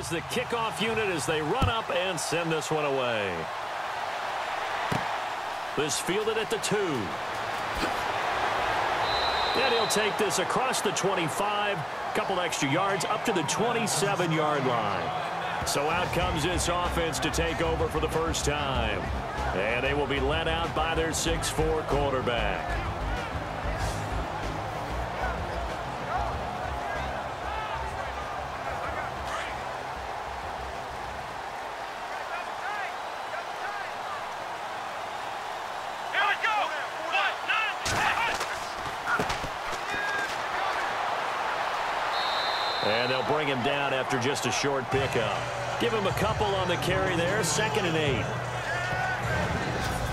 is the kickoff unit as they run up and send this one away. This fielded at the 2. And he'll take this across the 25, couple extra yards up to the 27-yard line. So out comes this offense to take over for the first time. And they will be led out by their 6'4" quarterback. And they'll bring him down after just a short pickup. Give him a couple on the carry there, 2nd and 8.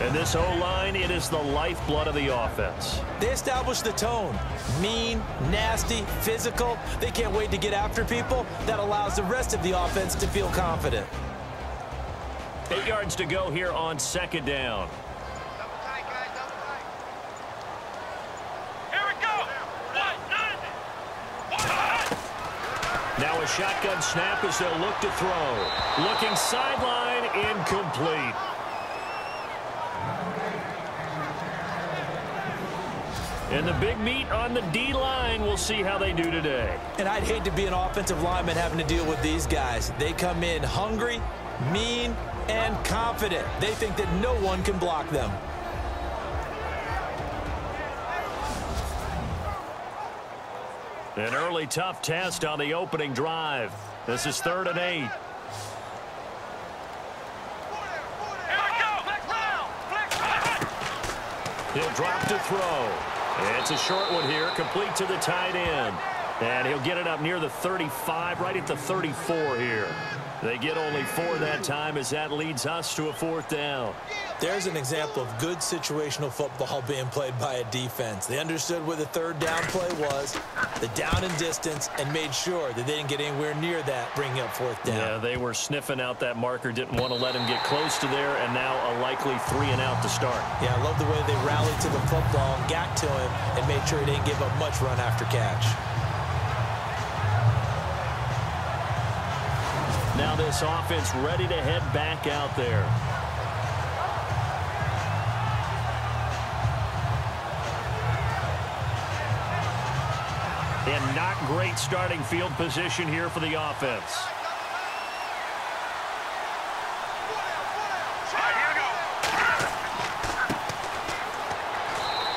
And this O-line, it is the lifeblood of the offense. They establish the tone. Mean, nasty, physical. They can't wait to get after people. That allows the rest of the offense to feel confident. 8 yards to go here on 2nd down. Now a shotgun snap as they'll look to throw. Looking sideline, incomplete. And the big meat on the D-line, we'll see how they do today. And I'd hate to be an offensive lineman having to deal with these guys. They come in hungry, mean, and confident. They think that no one can block them. An early tough test on the opening drive. This is 3rd and 8. He'll drop to throw. It's a short one here, complete to the tight end. And he'll get it up near the 35, right at the 34 here. They get only 4 that time as that leads us to a 4th down. There's an example of good situational football being played by a defense. They understood where the 3rd down play was, the down and distance, and made sure that they didn't get anywhere near that, bringing up 4th down. Yeah, they were sniffing out that marker, didn't want to let him get close to there, and now a likely 3 and out to start. Yeah, I love the way they rallied to the football and got to him and made sure he didn't give up much run after catch. Now this offense ready to head back out there. And not great starting field position here for the offense.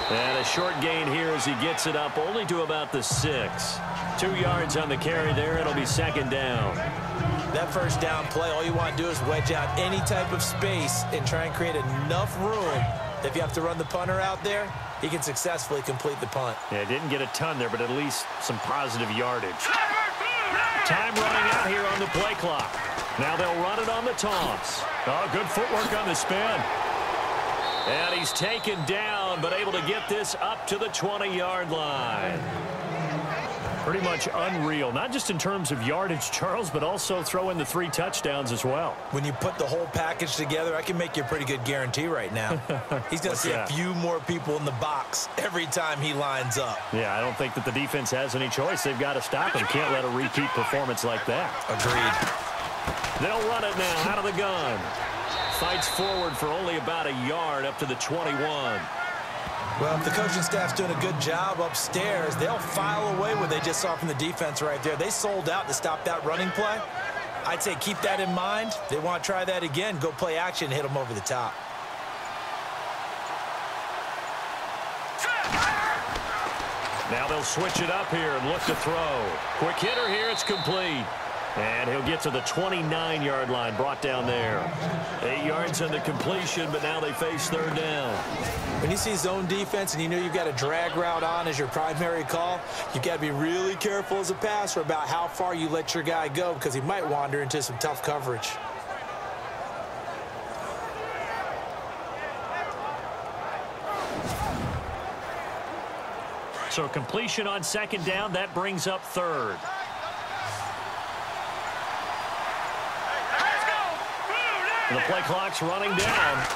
And a short gain here as he gets it up only to about the 6. 2 yards on the carry there. It'll be 2nd down. That 1st down play, all you want to do is wedge out any type of space and try and create enough room that if you have to run the punter out there, he can successfully complete the punt. Yeah, didn't get a ton there, but at least some positive yardage. Time running out here on the play clock. Now they'll run it on the toss. Oh, good footwork on the spin. And he's taken down, but able to get this up to the 20-yard line. Pretty much unreal, not just in terms of yardage, Charles, but also throw in the 3 touchdowns as well. When you put the whole package together, I can make you a pretty good guarantee right now. He's going to see a few more people in the box every time he lines up. Yeah, I don't think that the defense has any choice. They've got to stop him. Can't let a repeat performance like that. Agreed. They'll run it now out of the gun. Fights forward for only about a yard up to the 21. Well, if the coaching staff's doing a good job upstairs, they'll file away what they just saw from the defense right there. They sold out to stop that running play. I'd say keep that in mind. They want to try that again. Go play action and hit them over the top. Now they'll switch it up here and look to throw. Quick hitter here. It's complete. And he'll get to the 29-yard line, brought down there. 8 yards on the completion, but now they face 3rd down. When you see zone defense and you know you've got a drag route on as your primary call, you've got to be really careful as a passer about how far you let your guy go because he might wander into some tough coverage. So completion on 2nd down, that brings up 3rd. The play clock's running down.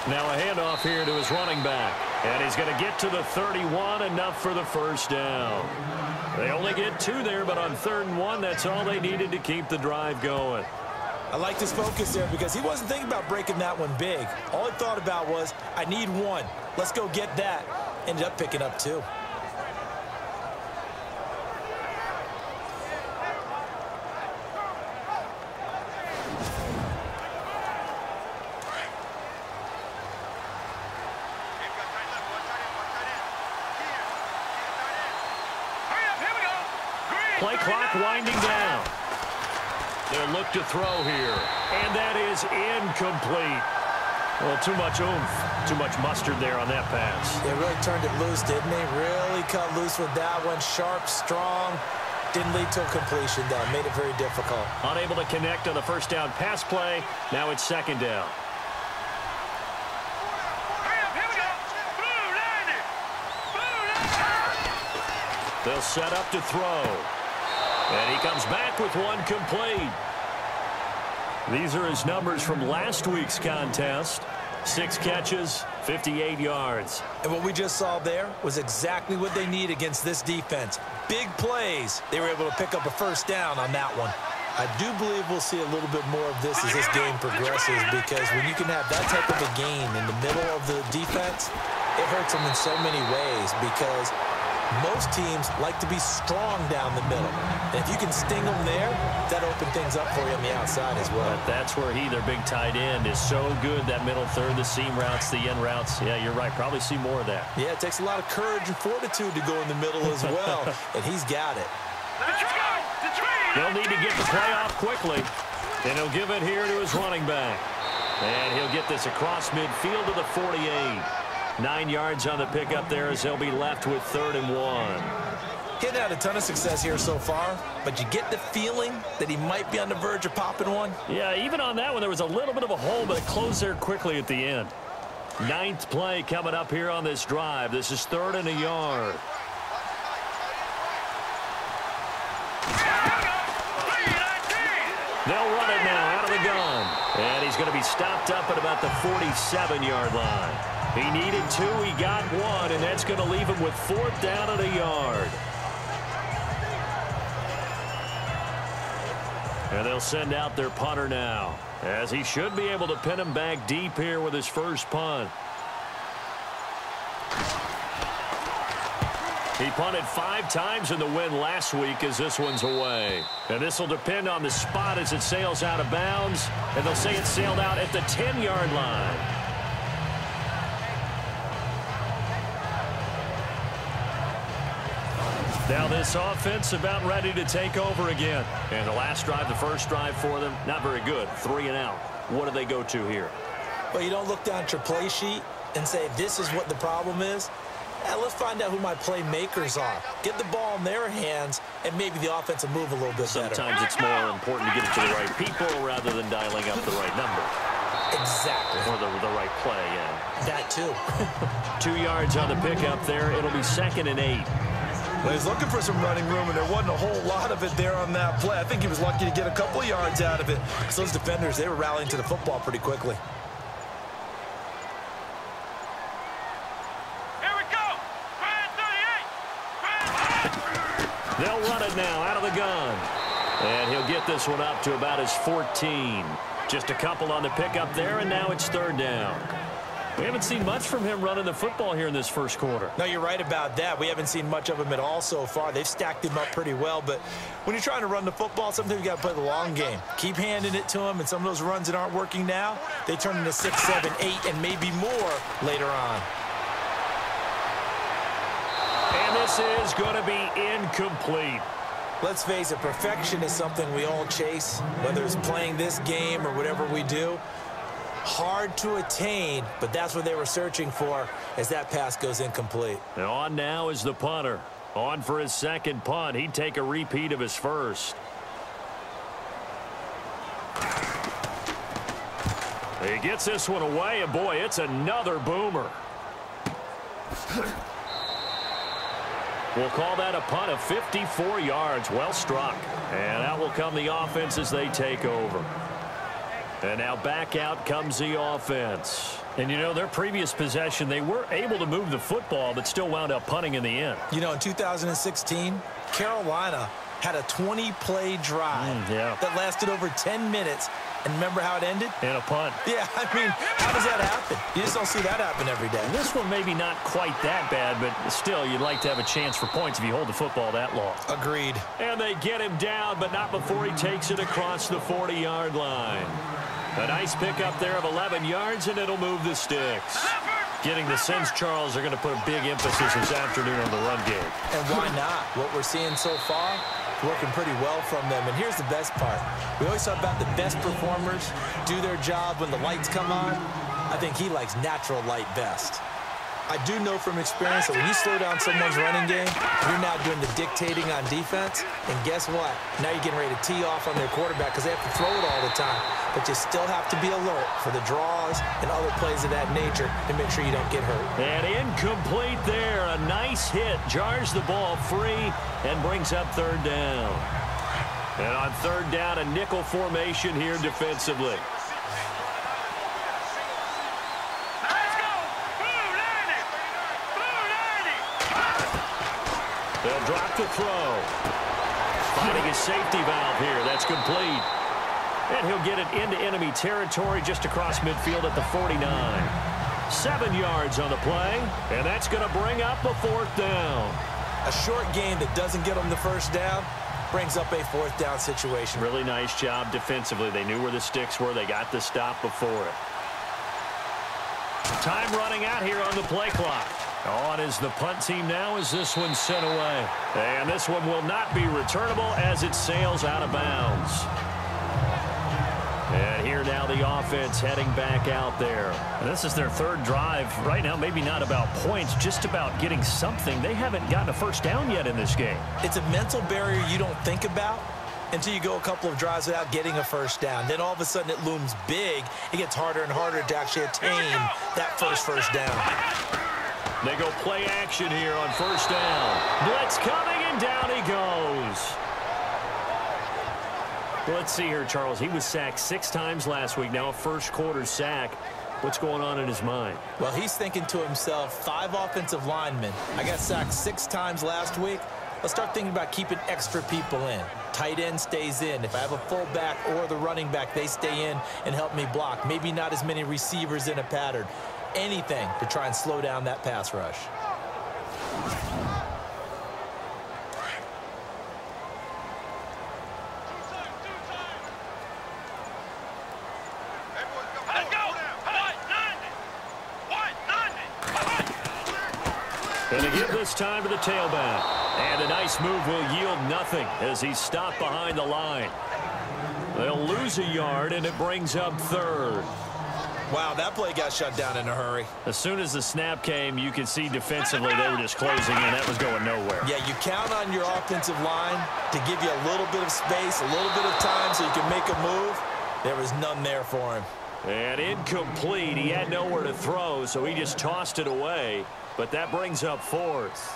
Now a handoff here to his running back. And he's going to get to the 31, enough for the first down. They only get 2 there, but on 3rd and 1, that's all they needed to keep the drive going. I like his focus there because he wasn't thinking about breaking that one big. All he thought about was, I need 1. Let's go get that. Ended up picking up 2. Play clock winding down. They'll look to throw here. And that is incomplete. Well, too much oomph. Too much mustard there on that pass. They really turned it loose, didn't they? Really cut loose with that one. Sharp, strong. Didn't lead to a completion, though. Made it very difficult. Unable to connect on the first down pass play. Now it's 2nd down. They'll set up to throw. And he comes back with 1 complete. These are his numbers from last week's contest. 6 catches, 58 yards. And what we just saw there was exactly what they need against this defense. Big plays. They were able to pick up a first down on that one. I do believe we'll see a little bit more of this as this game progresses, because when you can have that type of a game in the middle of the defense, it hurts them in so many ways, because most teams like to be strong down the middle. And if you can sting them there, that opens things up for you on the outside as well. But that's where their big tight end, is so good. That middle third, the seam routes, the end routes. Yeah, you're right. Probably see more of that. Yeah, it takes a lot of courage and fortitude to go in the middle as well. And he's got it. They'll need to get the play off quickly. And he'll give it here to his running back. And he'll get this across midfield to the 48. 9 yards on the pickup there, as they'll be left with 3rd and 1. Getting had a ton of success here so far, but you get the feeling that he might be on the verge of popping one. Yeah, even on that one, there was a little bit of a hole, but it closed there quickly at the end. 9th play coming up here on this drive. This is 3rd and a yard. They'll run it now out of the gun. And he's going to be stopped up at about the 47-yard line. He needed 2, he got 1, and that's going to leave him with 4th down and a yard. And they'll send out their punter now, as he should be able to pin him back deep here with his first punt. He punted 5 times in the win last week, as this one's away. And this will depend on the spot as it sails out of bounds. And they'll say it sailed out at the 10-yard line. Now this offense about ready to take over again. And the last drive, the first drive for them, not very good. 3 and out. What do they go to here? Well, you don't look down at your play sheet and say, this is what the problem is. Let's find out who my playmakers are. Get the ball in their hands, and maybe the offense will move a little bit better. Sometimes it's more important to get it to the right people rather than dialing up the right number. Exactly. Or the right play, yeah. That too. 2 yards on the pickup there. It'll be 2nd and 8. Well, he's looking for some running room, and there wasn't a whole lot of it there on that play. I think he was lucky to get a couple of yards out of it. So those defenders, they were rallying to the football pretty quickly. They'll run it now out of the gun. And he'll get this one up to about his 14. Just a couple on the pickup there, and now it's 3rd down. We haven't seen much from him running the football here in this first quarter. No, you're right about that. We haven't seen much of him at all so far. They've stacked him up pretty well, but when you're trying to run the football, sometimes you got to play the long game. Keep handing it to him, and some of those runs that aren't working now, they turn into 6, 7, 8, and maybe more later on. And this is going to be incomplete. Let's face it, perfection is something we all chase, whether it's playing this game or whatever we do. Hard to attain, but that's what they were searching for as that pass goes incomplete. And on now is the punter. On for his second punt. He'd take a repeat of his first. He gets this one away, and boy, it's another boomer. We'll call that a punt of 54 yards. Well struck. And out will come the offense as they take over. And now back out comes the offense. And, you know, their previous possession, they were able to move the football, but still wound up punting in the end. You know, in 2016, Carolina had a 20-play drive that lasted over 10 minutes. And remember how it ended? In a punt. Yeah, I mean, how does that happen? You just don't see that happen every day. This one maybe not quite that bad, but still, you'd like to have a chance for points if you hold the football that long. Agreed. And they get him down, but not before he takes it across the 40-yard line. A nice pickup there of 11 yards, and it'll move the sticks. Getting the sense Charles are going to put a big emphasis this afternoon on the run game. And why not? What we're seeing so far, working pretty well from them. And here's the best part. We always talk about the best performers do their job when the lights come on. I think he likes natural light best. I do know from experience that when you slow down someone's running game, you're now doing the dictating on defense. And guess what? Now you're getting ready to tee off on their quarterback because they have to throw it all the time. But you still have to be alert for the draws and other plays of that nature to make sure you don't get hurt. And incomplete there. A nice hit. Jars the ball free and brings up third down. And on third down, a nickel formation here defensively. They'll drop the throw. Finding a safety valve here. That's complete. And he'll get it into enemy territory just across midfield at the 49. 7 yards on the play. And that's going to bring up a fourth down. A short game that doesn't get them the first down brings up a fourth down situation. Really nice job defensively. They knew where the sticks were. They got the stop before it. Time running out here on the play clock. On is the punt team now as this one's sent away. And this one will not be returnable as it sails out of bounds. And here now the offense heading back out there. And this is their third drive. Right now, maybe not about points, just about getting something. They haven't gotten a first down yet in this game. It's a mental barrier you don't think about until you go a couple of drives without getting a first down. Then all of a sudden it looms big. It gets harder and harder to actually attain that first down. They go play action here on first down. Blitz coming, and down he goes. Let's see here, Charles. He was sacked 6 times last week. Now a first quarter sack. What's going on in his mind? Well, he's thinking to himself, 5 offensive linemen. I got sacked 6 times last week. Let's start thinking about keeping extra people in. Tight end stays in. If I have a fullback or the running back, they stay in and help me block. Maybe not as many receivers in a pattern. Anything to try and slow down that pass rush. And to give this time to the tailback. And a nice move will yield nothing as he's stopped behind the line. They'll lose a yard, and it brings up third. Wow, that play got shut down in a hurry. As soon as the snap came, you could see defensively they were just closing in. That was going nowhere. Yeah, you count on your offensive line to give you a little bit of space, a little bit of time so you can make a move. There was none there for him. And incomplete. He had nowhere to throw, so he just tossed it away. But that brings up fourth.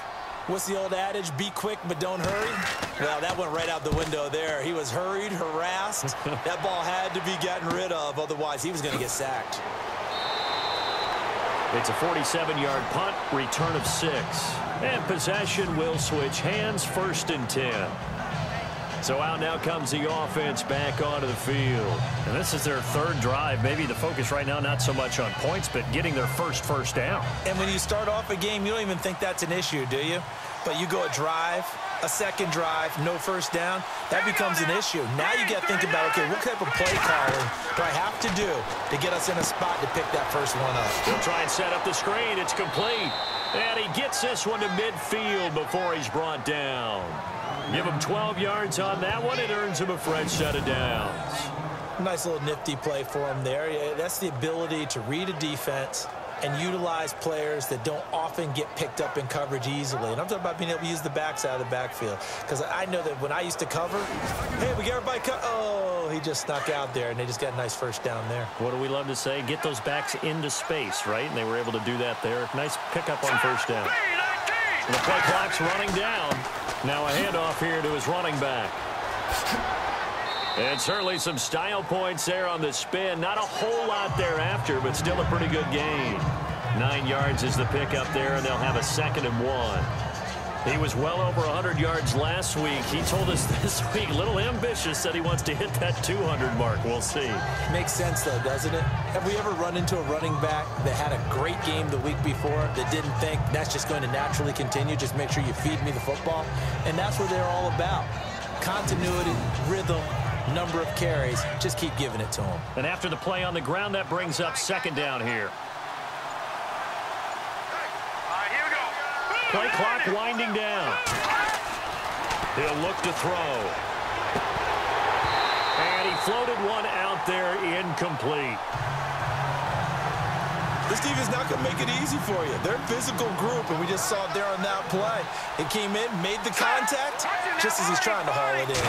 What's the old adage? Be quick, but don't hurry. Well, that went right out the window there. He was hurried, harassed. That ball had to be gotten rid of. Otherwise, he was going to get sacked. It's a 47-yard punt, return of 6. And possession will switch hands, 1st and 10. So out now comes the offense back onto the field. And this is their third drive. Maybe the focus right now not so much on points, but getting their first down. And when you start off a game, you don't even think that's an issue, do you? But you go a drive, a second drive, no first down, that becomes an issue. Now you got to think about, okay, what type of play calling do I have to do to get us in a spot to pick that first one up? He'll try and set up the screen. It's complete. And he gets this one to midfield before he's brought down. Give him 12 yards on that one. It earns him a fresh set of downs. Nice little nifty play for him there. Yeah, that's the ability to read a defense and utilize players that don't often get picked up in coverage easily. And I'm talking about being able to use the backs out of the backfield. Because I know that when I used to cover, hey, we get everybody cut. Oh, he just snuck out there, and they just got a nice first down there. What do we love to say? Get those backs into space, right? And they were able to do that there. Nice pickup on first down. And the play clock's running down. Now a handoff here to his running back. And certainly some style points there on the spin. Not a whole lot thereafter, but still a pretty good gain. 9 yards is the pickup there, and they'll have a 2nd and 1. He was well over 100 yards last week. He told us this week, a little ambitious, said he wants to hit that 200 mark. We'll see. Makes sense, though, doesn't it? Have we ever run into a running back that had a great game the week before that didn't think that's just going to naturally continue? Just make sure you feed me the football. And that's what they're all about. Continuity, rhythm, number of carries. Just keep giving it to him. And after the play on the ground, that brings up 2nd down here. Play clock winding down. He'll look to throw. And he floated one out there, incomplete. This defense is not going to make it easy for you. They're a physical group, and we just saw it there on that play. It came in, made the contact, just as he's trying to haul it in.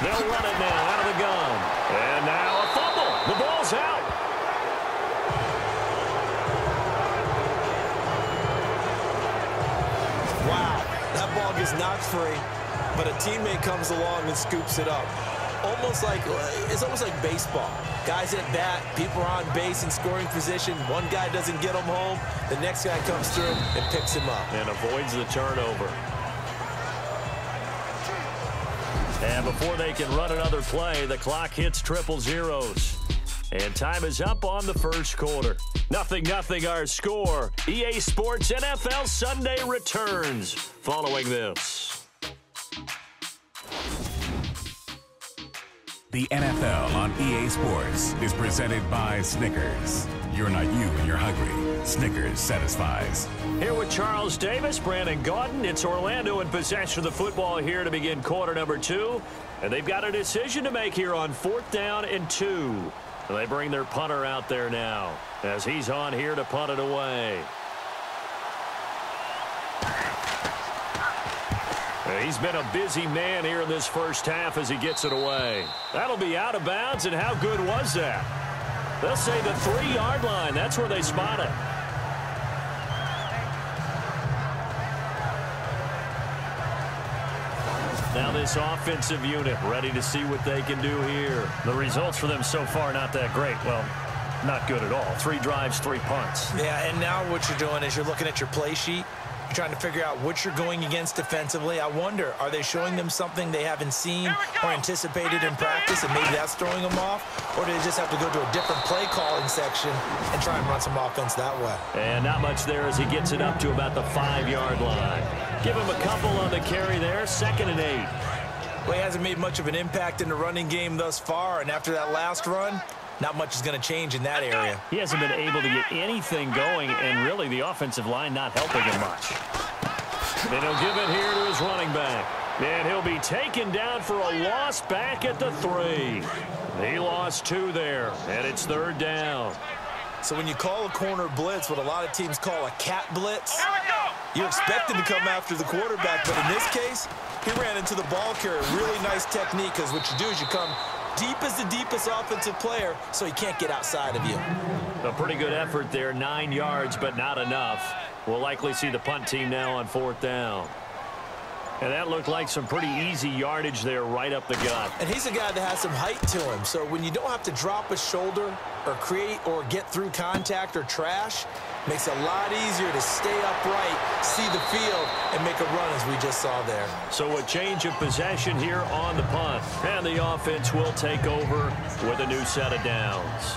They'll run it now out of the gun. And now a fumble. The ball's out. Wow, that ball gets knocked free, but a teammate comes along and scoops it up. It's almost like baseball. Guys at bat, people are on base in scoring position. One guy doesn't get him home. The next guy comes through and picks him up. And avoids the turnover. And before they can run another play, the clock hits 000. And time is up on the first quarter. 0-0 our score. EA Sports NFL Sunday returns following this. The NFL on EA Sports is presented by Snickers. You're not you when you're hungry. Snickers satisfies. Here with Charles Davis, Brandon Gaudin. It's Orlando in possession of the football here to begin quarter number 2. And they've got a decision to make here on 4th down and 2. And they bring their punter out there now as he's on here to punt it away. He's been a busy man here in this first half as he gets it away. That'll be out of bounds, and how good was that? They'll say the 3-yard line. That's where they spot it. Now this offensive unit ready to see what they can do here. The results for them so far not that great. Well, not good at all. 3 drives, 3 punts. Yeah, and now what you're doing is you're looking at your play sheet. You're trying to figure out what you're going against defensively. I wonder, are they showing them something they haven't seen or anticipated in practice, and maybe that's throwing them off? Or do they just have to go to a different play calling section and try and run some offense that way? And not much there as he gets it up to about the 5-yard line. Give him a couple on the carry there. 2nd and 8. Well, he hasn't made much of an impact in the running game thus far, and after that last run, not much is going to change in that area. He hasn't been able to get anything going, and really the offensive line not helping him much. And he'll give it here to his running back. And he'll be taken down for a loss back at the 3. He lost 2 there, and it's 3rd down. So when you call a corner blitz, what a lot of teams call a cat blitz, you're expected to come after the quarterback, but in this case, he ran into the ball carrier. Really nice technique, because what you do is you come deep as the deepest offensive player, so he can't get outside of you. A pretty good effort there, 9 yards, but not enough. We'll likely see the punt team now on 4th down. And that looked like some pretty easy yardage there right up the gut. And he's a guy that has some height to him, so when you don't have to drop a shoulder or create or get through contact or trash, makes it a lot easier to stay upright, see the field, and make a run as we just saw there. So a change of possession here on the punt. And the offense will take over with a new set of downs.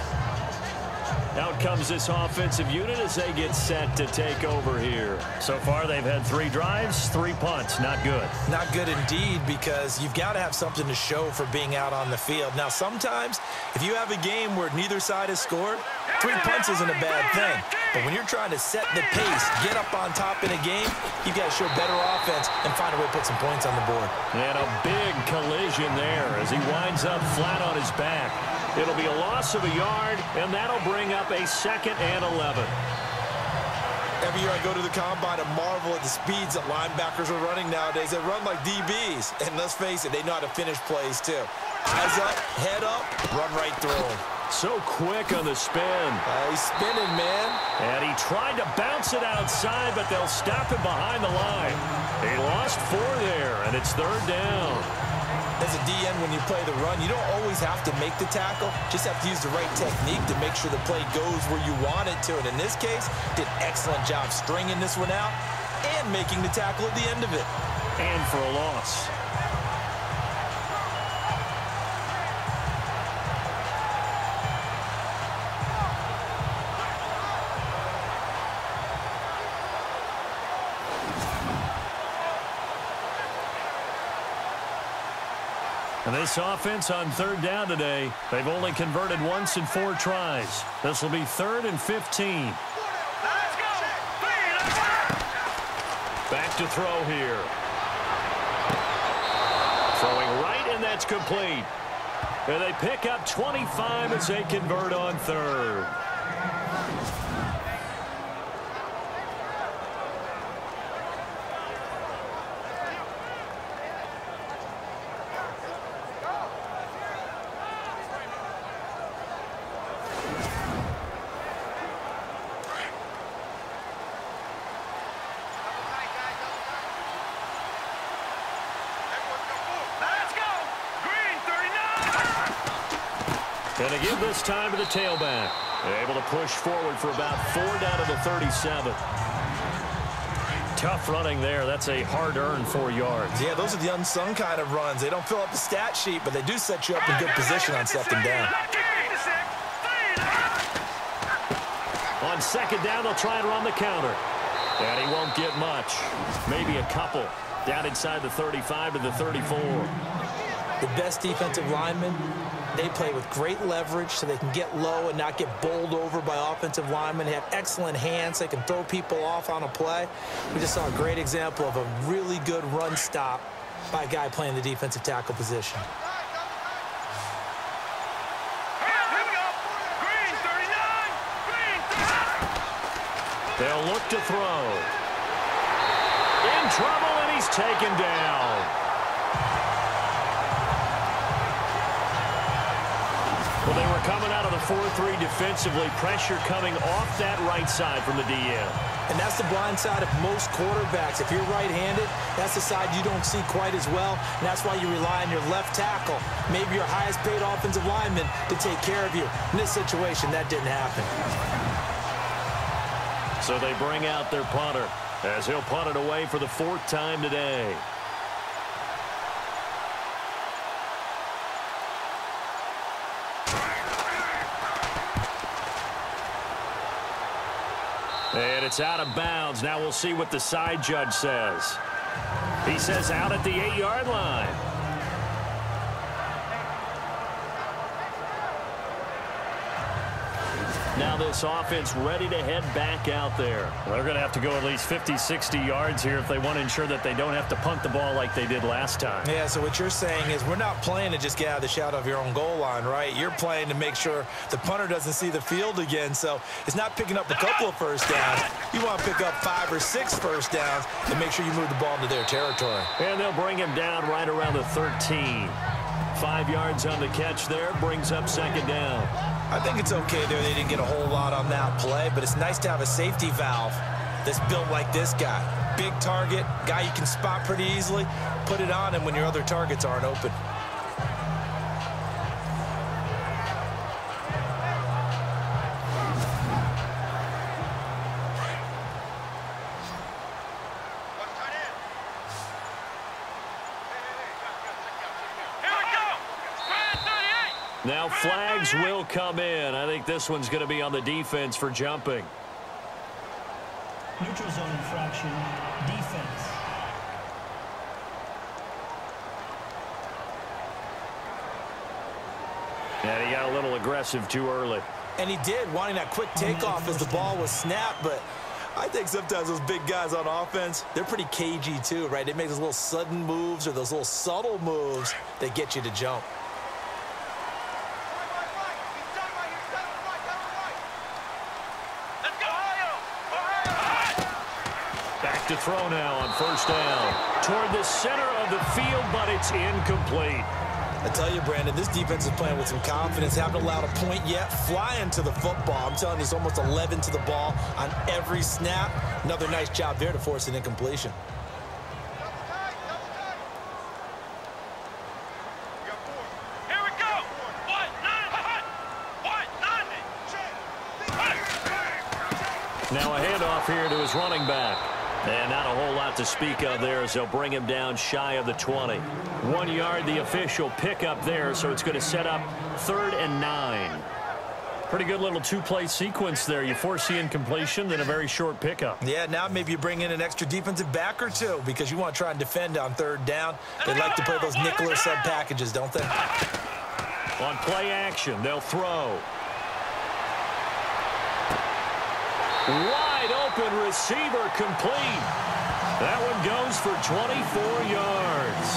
Out comes this offensive unit as they get set to take over here. So far, they've had 3 drives, 3 punts. Not good. Not good indeed, because you've got to have something to show for being out on the field. Now, sometimes, if you have a game where neither side has scored, 3 punts isn't a bad thing. But when you're trying to set the pace, get up on top in a game, you've got to show better offense and find a way to put some points on the board. And a big collision there as he winds up flat on his back. It'll be a loss of a yard, and that'll bring up a 2nd and 11. Every year I go to the combine and marvel at the speeds that linebackers are running nowadays. They run like DBs, and let's face it, they know how to finish plays too. Eyes up, head up, run right through them. So quick on the spin. He's spinning, man. And he tried to bounce it outside, but they'll stop him behind the line. He lost 4 there, and it's 3rd down. As a DN, when you play the run, you don't always have to make the tackle. Just have to use the right technique to make sure the play goes where you want it to. And in this case, did an excellent job stringing this one out and making the tackle at the end of it. And for a loss. And this offense on third down today, they've only converted once in 4 tries. This will be 3rd and 15. Let's go! Back to throw here. Throwing right, and that's complete. And they pick up 25 as they convert on 3rd. And they give this time to the tailback. They're able to push forward for about 4 down to the 37. Tough running there. That's a hard-earned 4 yards. Yeah, those are the unsung kind of runs. They don't fill up the stat sheet, but they do set you up in good position on 2nd down. On 2nd down, they'll try and run the counter. And he won't get much. Maybe a couple. Down inside the 35 to the 34. The best defensive linemen, they play with great leverage so they can get low and not get bowled over by offensive linemen. They have excellent hands. They can throw people off on a play. We just saw a great example of a really good run stop by a guy playing the defensive tackle position. They'll look to throw. In trouble, and he's taken down. Well, they were coming out of the 4-3 defensively. Pressure coming off that right side from the DN. And that's the blind side of most quarterbacks. If you're right-handed, that's the side you don't see quite as well. And that's why you rely on your left tackle, maybe your highest-paid offensive lineman, to take care of you. In this situation, that didn't happen. So they bring out their punter as he'll punt it away for the 4th time today. And it's out of bounds. Now we'll see what the side judge says. He says out at the 8-yard line. Now this offense ready to head back out there. They're going to have to go at least 50, 60 yards here if they want to ensure that they don't have to punt the ball like they did last time. Yeah, so what you're saying is we're not playing to just get out of the shadow of your own goal line, right? You're playing to make sure the punter doesn't see the field again. So it's not picking up a couple of first downs. You want to pick up 5 or 6 first downs and make sure you move the ball into their territory. And they'll bring him down right around the 13. 5 yards on the catch there, brings up 2nd down. I think it's okay there. They didn't get a whole lot on that play, but it's nice to have a safety valve that's built like this guy. Big target, guy you can spot pretty easily. Put it on him when your other targets aren't open. Now flags will come in. I think this one's going to be on the defense for jumping. Neutral zone infraction, defense. And he got a little aggressive too early. And he did, wanting that quick takeoff as the ball was snapped, but I think sometimes those big guys on offense, they're pretty cagey too, right? They make those little sudden moves or those little subtle moves that get you to jump. To throw now on 1st down toward the center of the field, but it's incomplete. I tell you, Brandon, this defense is playing with some confidence. Haven't allowed a point yet. Flying to the football. I'm telling you, it's almost 11 to the ball on every snap. Another nice job there to force an incompletion. Now a handoff here to his running back. And not a whole lot to speak of there as they'll bring him down shy of the 20. 1 yard, the official pickup there, so it's going to set up 3rd and 9. Pretty good little two-play sequence there. You force the incompletion, then a very short pickup. Yeah, now maybe you bring in an extra defensive back or two because you want to try and defend on 3rd down. They like to play those nickel or sub packages, don't they? On play action, they'll throw. Wide open receiver complete. That one goes for 24 yards.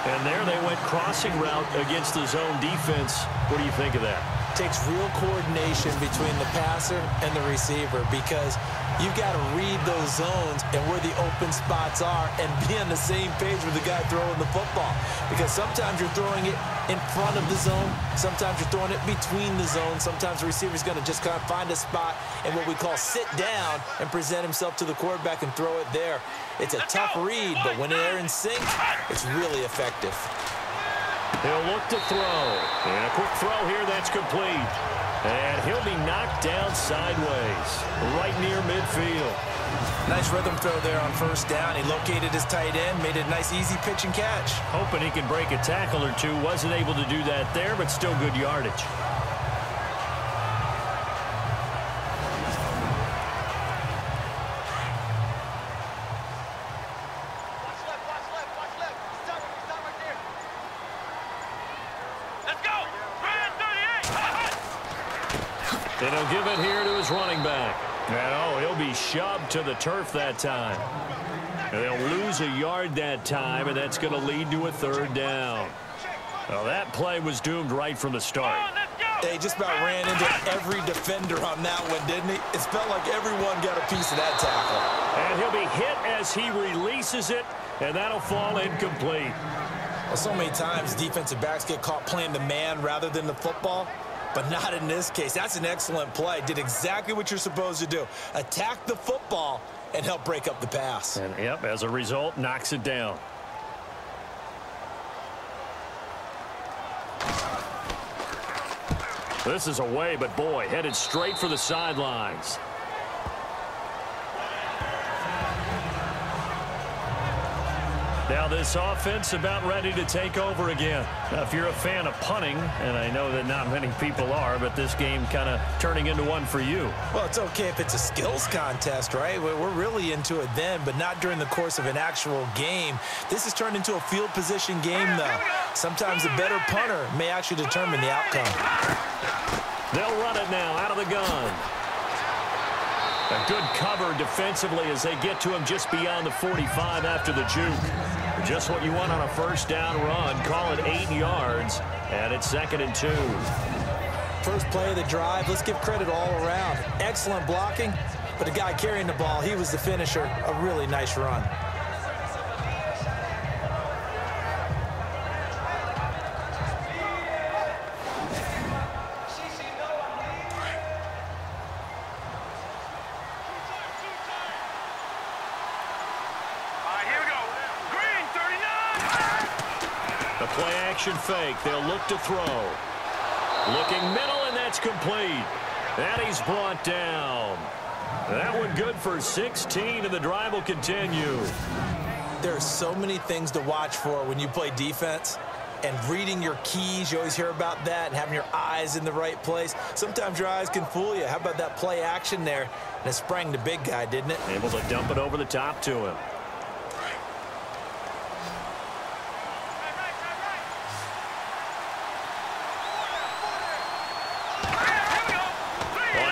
And there they went crossing route against the zone defense. What do you think of that? Takes real coordination between the passer and the receiver because you've got to read those zones and where the open spots are and be on the same page with the guy throwing the football. Because sometimes you're throwing it in front of the zone. Sometimes you're throwing it between the zones. Sometimes the receiver's going to just kind of find a spot and what we call sit down and present himself to the quarterback and throw it there. It's a tough read, but when they're in sync, it's really effective. He'll look to throw. And a quick throw here that's complete. And he'll be knocked down sideways, right near midfield. Nice rhythm throw there on 1st down. He located his tight end, made a nice easy pitch and catch. Hoping he can break a tackle or two. Wasn't able to do that there, but still good yardage. And he'll give it here to his running back. And he'll be shoved to the turf that time. And they'll lose a yard that time, and that's going to lead to a 3rd down. Well, that play was doomed right from the start. He just about ran into every defender on that one, didn't he? It felt like everyone got a piece of that tackle. And he'll be hit as he releases it, and that'll fall incomplete. Well, so many times defensive backs get caught playing the man rather than the football. But not in this case. That's an excellent play. Did exactly what you're supposed to do. Attack the football and help break up the pass. And, yep, as a result, knocks it down. This is away, but boy, headed straight for the sidelines. Now this offense about ready to take over again. Now, if you're a fan of punting, and I know that not many people are, but this game kind of turning into one for you. Well, it's okay if it's a skills contest, right? We're really into it then, but not during the course of an actual game. This has turned into a field position game, though. Sometimes a better punter may actually determine the outcome. They'll run it now out of the gun. A good cover defensively as they get to him just beyond the 45 after the juke. Just what you want on a 1st down run. Call it 8 yards, and it's 2nd and 2. First play of the drive. Let's give credit all around. Excellent blocking, but the guy carrying the ball, he was the finisher. A really nice run. Fake. They'll look to throw. Looking middle, and that's complete. And he's brought down. That one good for 16, and the drive will continue. There are so many things to watch for when you play defense. And reading your keys, you always hear about that, and having your eyes in the right place. Sometimes your eyes can fool you. How about that play action there? And it sprang the big guy, didn't it? Able to dump it over the top to him.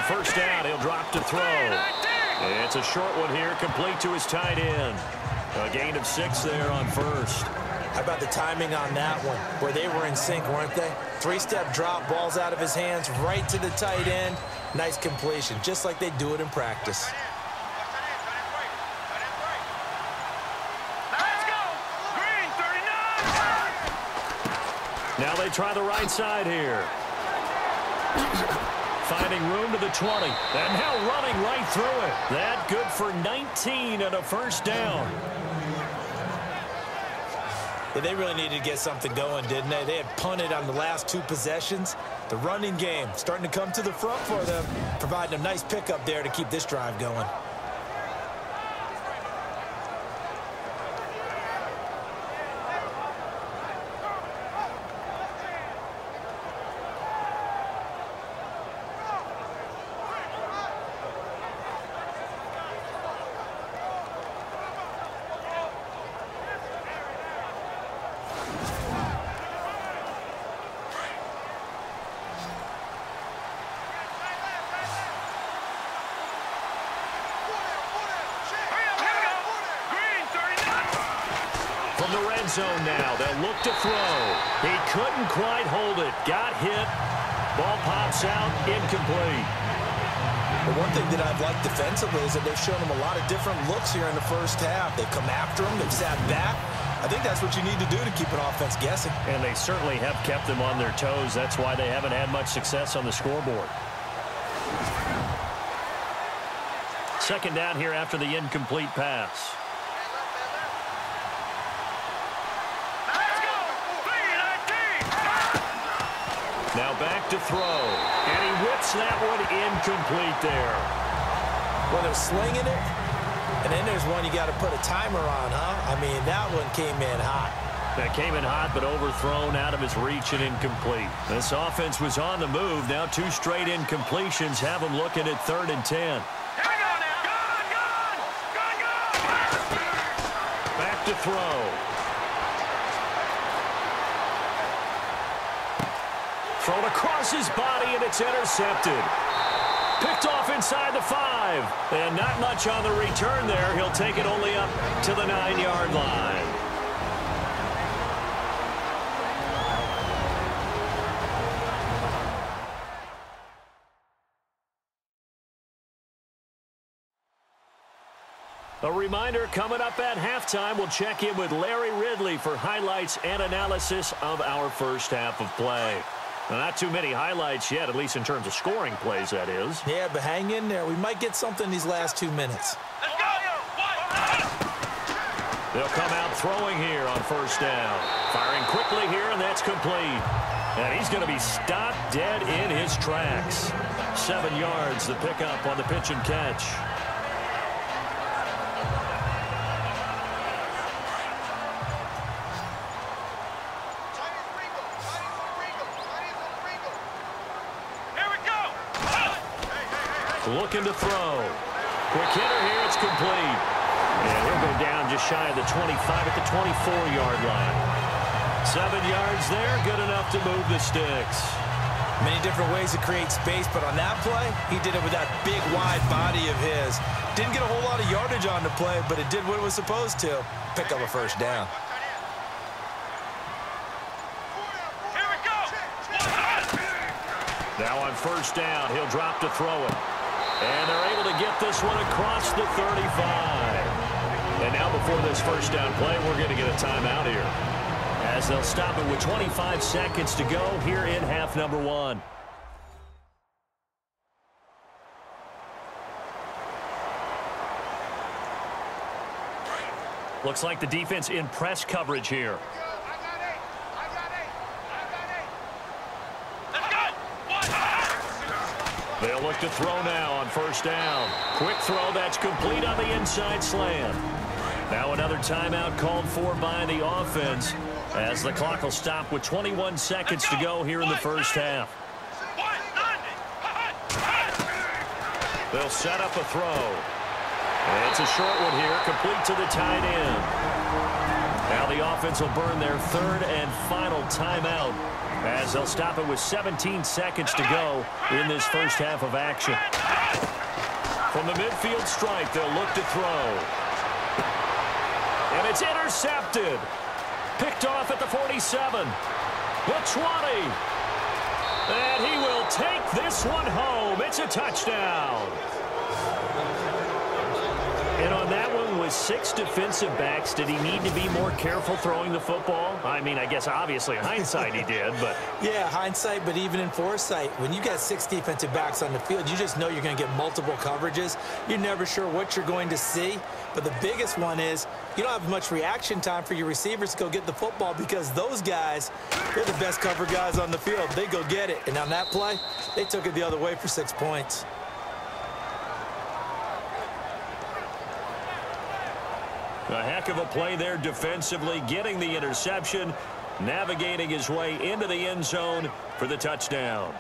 First down, he'll drop to throw. It's a short one here, complete to his tight end. A gain of 6 there on 1st. How about the timing on that one, where they were in sync, weren't they? 3-step drop, balls out of his hands, right to the tight end. Nice completion, just like they do it in practice. Let's go! Green, 39! Now they try the right side here. Finding room to the 20, and now running right through it. That good for 19 and a 1st down. Yeah, they really needed to get something going, didn't they? They had punted on the last 2 possessions. The running game starting to come to the front for them, providing a nice pickup there to keep this drive going. From the red zone now, they'll look to throw. He couldn't quite hold it. Got hit. Ball pops out, incomplete. The one thing that I've liked defensively is that they've shown them a lot of different looks here in the first half. They've come after them. They've sat back. I think that's what you need to do to keep an offense guessing. And they certainly have kept them on their toes. That's why they haven't had much success on the scoreboard. Second down here after the incomplete pass. Now back to throw. And he whips that one incomplete there. Well, they're slinging it. And then there's one you got to put a timer on, huh? I mean, that one came in hot. That came in hot, but overthrown, out of his reach and incomplete. This offense was on the move. Now 2 straight incompletions have them looking at 3rd and 10. Back to throw. Thrown across his body, and it's intercepted. Picked off inside the 5. And not much on the return there. He'll take it only up to the 9-yard line. A reminder, coming up at halftime, we'll check in with Larry Ridley for highlights and analysis of our first half of play. Well, not too many highlights yet, at least in terms of scoring plays, that is. Yeah, but hang in there. We might get something these last 2 minutes. Let's go! They'll come out throwing here on first down. Firing quickly here, and that's complete. And he's going to be stopped dead in his tracks. 7 yards, the pickup on the pitch and catch. Looking to throw. Quick hitter here, it's complete. And he'll go down just shy of the 25 at the 24-yard line. 7 yards there, good enough to move the sticks. Many different ways to create space, but on that play, he did it with that big, wide body of his. Didn't get a whole lot of yardage on the play, but it did what it was supposed to. Pick up a first down. Here we go! Now on first down, he'll drop to throw it. And they're able to get this one across the 35. And now before this first down play, we're going to get a timeout here, as they'll stop it with 25 seconds to go here in half number 1. Looks like the defense in press coverage here. They'll look to throw now on first down. Quick throw, that's complete on the inside slant. Now another timeout called for by the offense, as the clock will stop with 21 seconds to go here in the first half. They'll set up a throw. And it's a short one here, complete to the tight end. Now the offense will burn their 3rd and final timeout, as they'll stop it with 17 seconds to go in this first half of action. From the midfield stripe, they'll look to throw. And it's intercepted. Picked off at the 47. The 20. And he will take this one home. It's a touchdown. And on that one was With 6 defensive backs, did he need to be more careful throwing the football? I mean, I guess obviously hindsight he did, but... Yeah, hindsight, but even in foresight, when you got 6 defensive backs on the field, you just know you're going to get multiple coverages. You're never sure what you're going to see. But the biggest one is you don't have much reaction time for your receivers to go get the football because those guys, they're the best cover guys on the field. They go get it. And on that play, they took it the other way for 6 points. A heck of a play there defensively, getting the interception, navigating his way into the end zone for the touchdown.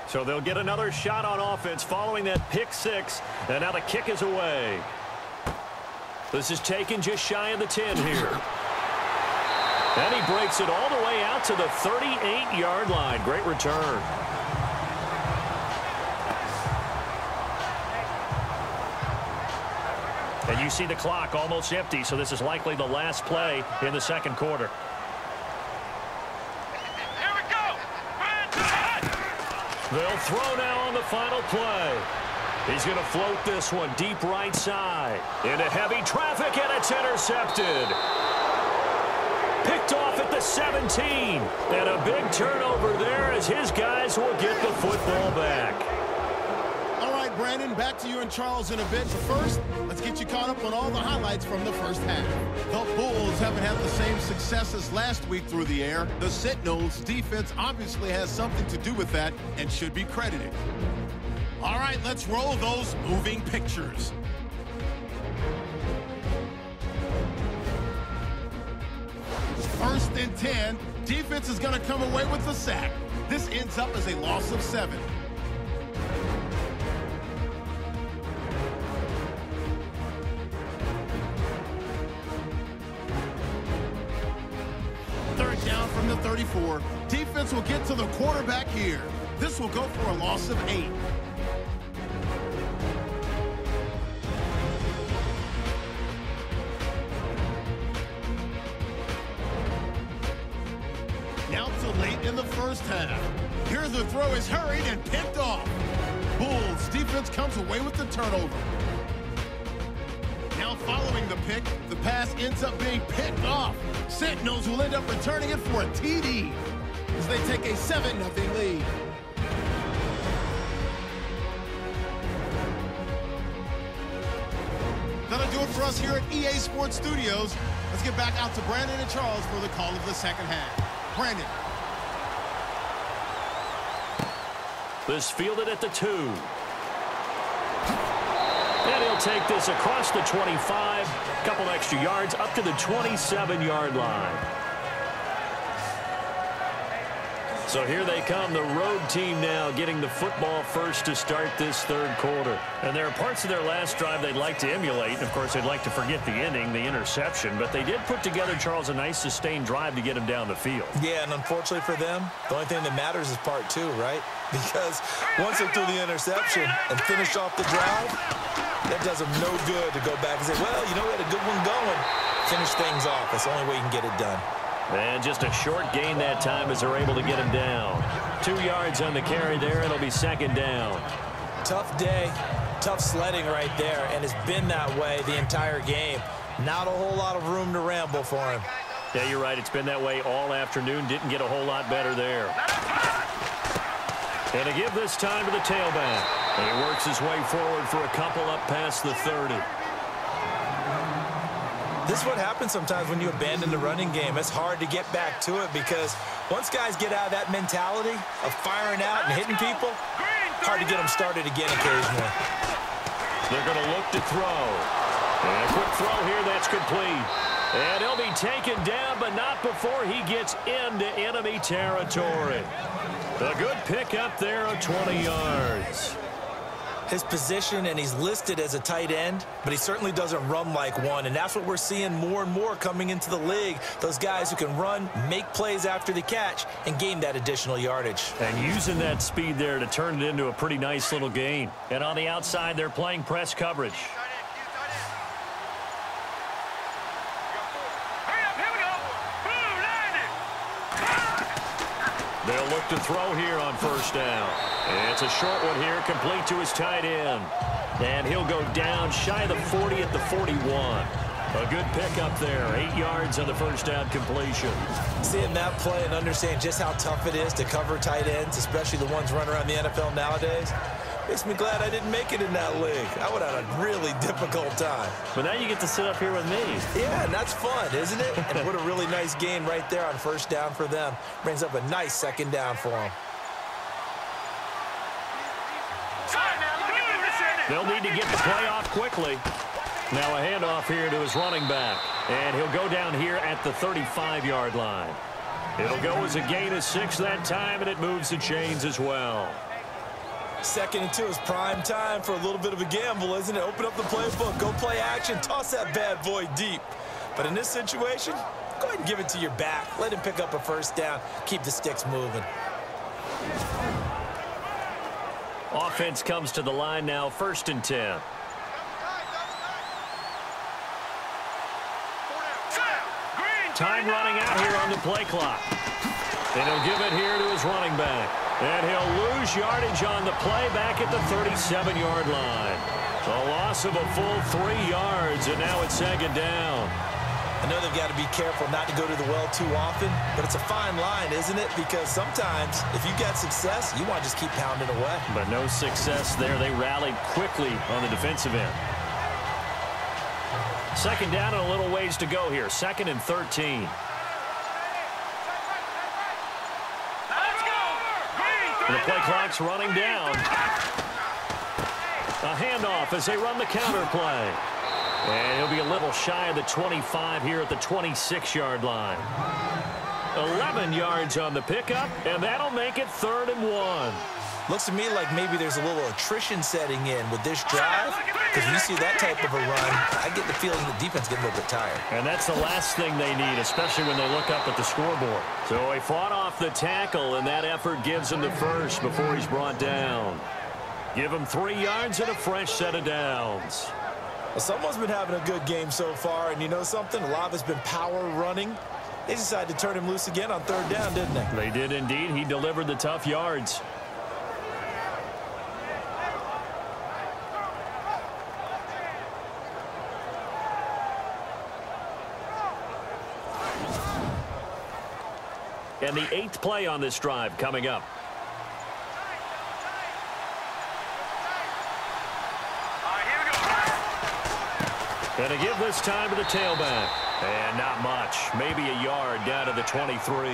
So they'll get another shot on offense following that pick 6, and now the kick is away. This is taken just shy of the 10 here. And he breaks it all the way out to the 38-yard line. Great return. And you see the clock almost empty, so this is likely the last play in the second quarter. Here we go. They'll throw now on the final play. He's going to float this one deep right side. Into heavy traffic, and it's intercepted. Picked off at the 17. And a big turnover there as his guys will get the football back. Brandon, back to you and Charles in a bit. But first, let's get you caught up on all the highlights from the first half. The Bulls haven't had the same success as last week through the air. The Sentinels' defense obviously has something to do with that and should be credited. All right, let's roll those moving pictures. First and 10. Defense is going to come away with the sack. This ends up as a loss of 7. Third down from the 34. Defense will get to the quarterback here. This will go for a loss of 8. Now to late in the first half. Here the throw is hurried and picked off. Bulls defense comes away with the turnover. Now following the pick, the pass ends up being picked off. Sentinels will end up returning it for a TD as they take a 7-0 lead. That'll do it for us here at EA Sports Studios. Let's get back out to Brandon and Charles for the call of the second half. Brandon. This fielded at the 2. And he'll take this across the 25, a couple extra yards up to the 27-yard line. So here they come, the road team now getting the football first to start this third quarter. And there are parts of their last drive they'd like to emulate. And of course, they'd like to forget the ending, the interception. But they did put together, Charles, a nice sustained drive to get him down the field. Yeah, and unfortunately for them, the only thing that matters is part 2, right? Because once they threw the interception and finished off the drive, that does them no good to go back and say, well, you know, we had a good one going. Finish things off. That's the only way you can get it done. And just a short gain that time as they're able to get him down. 2 yards on the carry there. It'll be second down. Tough day, tough sledding right there, and it's been that way the entire game. Not a whole lot of room to ramble for him. Yeah, you're right. It's been that way all afternoon. Didn't get a whole lot better there. And to give this time to the tailback. And he works his way forward for a couple up past the 30. This is what happens sometimes when you abandon the running game. It's hard to get back to it because once guys get out of that mentality of firing out and hitting people, hard to get them started again occasionally. They're going to look to throw. And a quick throw here, that's complete. And he'll be taken down, but not before he gets into enemy territory. A good pick up there of 20 yards. His position, and he's listed as a tight end, but he certainly doesn't run like one, and that's what we're seeing more and more coming into the league. Those guys who can run, make plays after the catch, and gain that additional yardage. And using that speed there to turn it into a pretty nice little gain. And on the outside, they're playing press coverage. They'll look to throw here on first down. And it's a short one here, complete to his tight end. And he'll go down shy of the 40 at the 41. A good pickup there, 8 yards on the first down completion. Seeing that play and understanding just how tough it is to cover tight ends, especially the ones running around the NFL nowadays, makes me glad I didn't make it in that league. I would have had a really difficult time. But now you get to sit up here with me. Yeah, and that's fun, isn't it? And what a really nice gain right there on first down for them. Brings up a nice second down for them. They'll need to get the play off quickly. Now a handoff here to his running back. And he'll go down here at the 35-yard line. It'll go as a gain of 6 that time, and it moves the chains as well. 2nd and 2 is prime time for a little bit of a gamble, isn't it? Open up the playbook, go play action, toss that bad boy deep. But in this situation, go ahead and give it to your back. Let him pick up a first down. Keep the sticks moving. Offense comes to the line now, 1st and 10. Time running out here on the play clock. And he'll give it here to his running back. And he'll lose yardage on the play back at the 37-yard line. A loss of a full 3 yards, and now it's 2nd down. I know they've got to be careful not to go to the well too often, but it's a fine line, isn't it? Because sometimes, if you got success, you want to just keep pounding away. But no success there. They rallied quickly on the defensive end. 2nd down and a little ways to go here. 2nd and 13. The play clock's running down. A handoff as they run the counter play. And he'll be a little shy of the 25 here at the 26-yard line. 11 yards on the pickup, and that'll make it 3rd and 1. Looks to me like maybe there's a little attrition setting in with this drive, because when you see that type of a run, I get the feeling the defense gets a little bit tired. And that's the last thing they need, especially when they look up at the scoreboard. So he fought off the tackle, and that effort gives him the first before he's brought down. Give him 3 yards and a fresh set of downs. Well, someone's been having a good game so far, and you know something? A lot of it's been power running. They decided to turn him loose again on 3rd down, didn't they? They did indeed. He delivered the tough yards. And the 8th play on this drive coming up. And to give this time to the tailback. And not much. Maybe a yard down to the 23.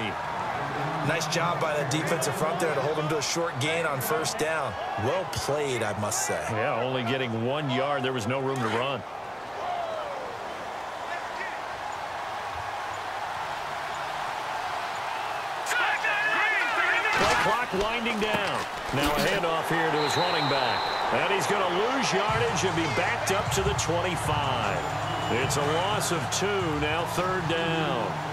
Nice job by the defensive front there to hold him to a short gain on 1st down. Well played, I must say. Yeah, only getting 1 yard. There was no room to run. Clock winding down. Now a handoff here to his running back. And he's going to lose yardage and be backed up to the 25. It's a loss of 2, now 3rd down.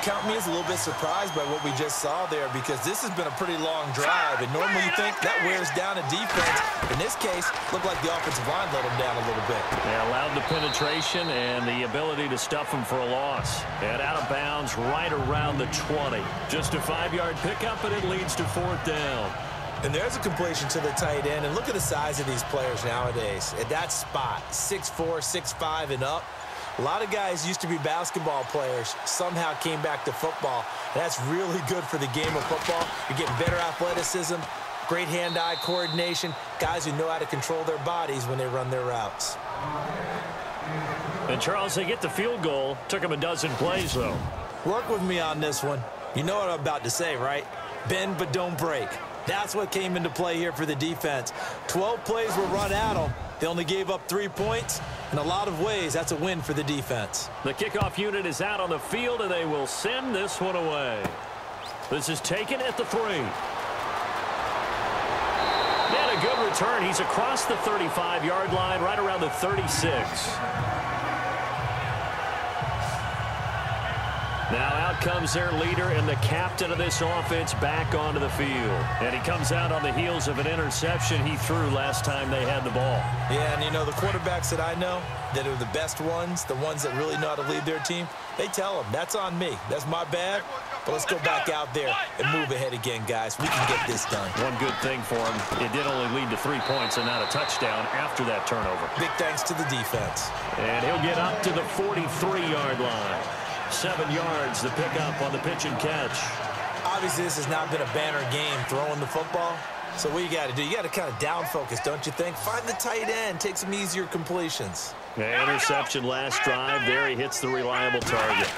Count me as a little bit surprised by what we just saw there, because this has been a pretty long drive, and normally you think that wears down a defense. In this case, looked like the offensive line let them down a little bit. They allowed the penetration and the ability to stuff them for a loss. And out of bounds right around the 20. Just a 5-yard pickup, and it leads to 4th down. And there's a completion to the tight end, and look at the size of these players nowadays. At that spot, 6'4", 6'5", and up. A lot of guys used to be basketball players, somehow came back to football. And that's really good for the game of football. You're getting better athleticism, great hand-eye coordination, guys who know how to control their bodies when they run their routes. And, Charles, they get the field goal. Took them a dozen plays, though. Work with me on this one. You know what I'm about to say, right? Bend but don't break. That's what came into play here for the defense. 12 plays were run at them. They only gave up 3 points. In a lot of ways, that's a win for the defense. The kickoff unit is out on the field, and they will send this one away. This is taken at the 3. And a good return. He's across the 35-yard line, right around the 36. Now out comes their leader and the captain of this offense back onto the field. And he comes out on the heels of an interception he threw last time they had the ball. Yeah, and you know, the quarterbacks that I know that are the best ones, the ones that really know how to lead their team, they tell them, that's on me. That's my bad. But let's go back out there and move ahead again, guys. We can get this done. One good thing for him, it did only lead to 3 points and not a touchdown after that turnover. Big thanks to the defense. And he'll get up to the 43-yard line. 7 yards to pick up on the pitch and catch. Obviously, this has not been a banner game throwing the football. So what you got to do, you got to kind of down focus, don't you think? Find the tight end, take some easier completions. Interception last drive. There he hits the reliable target.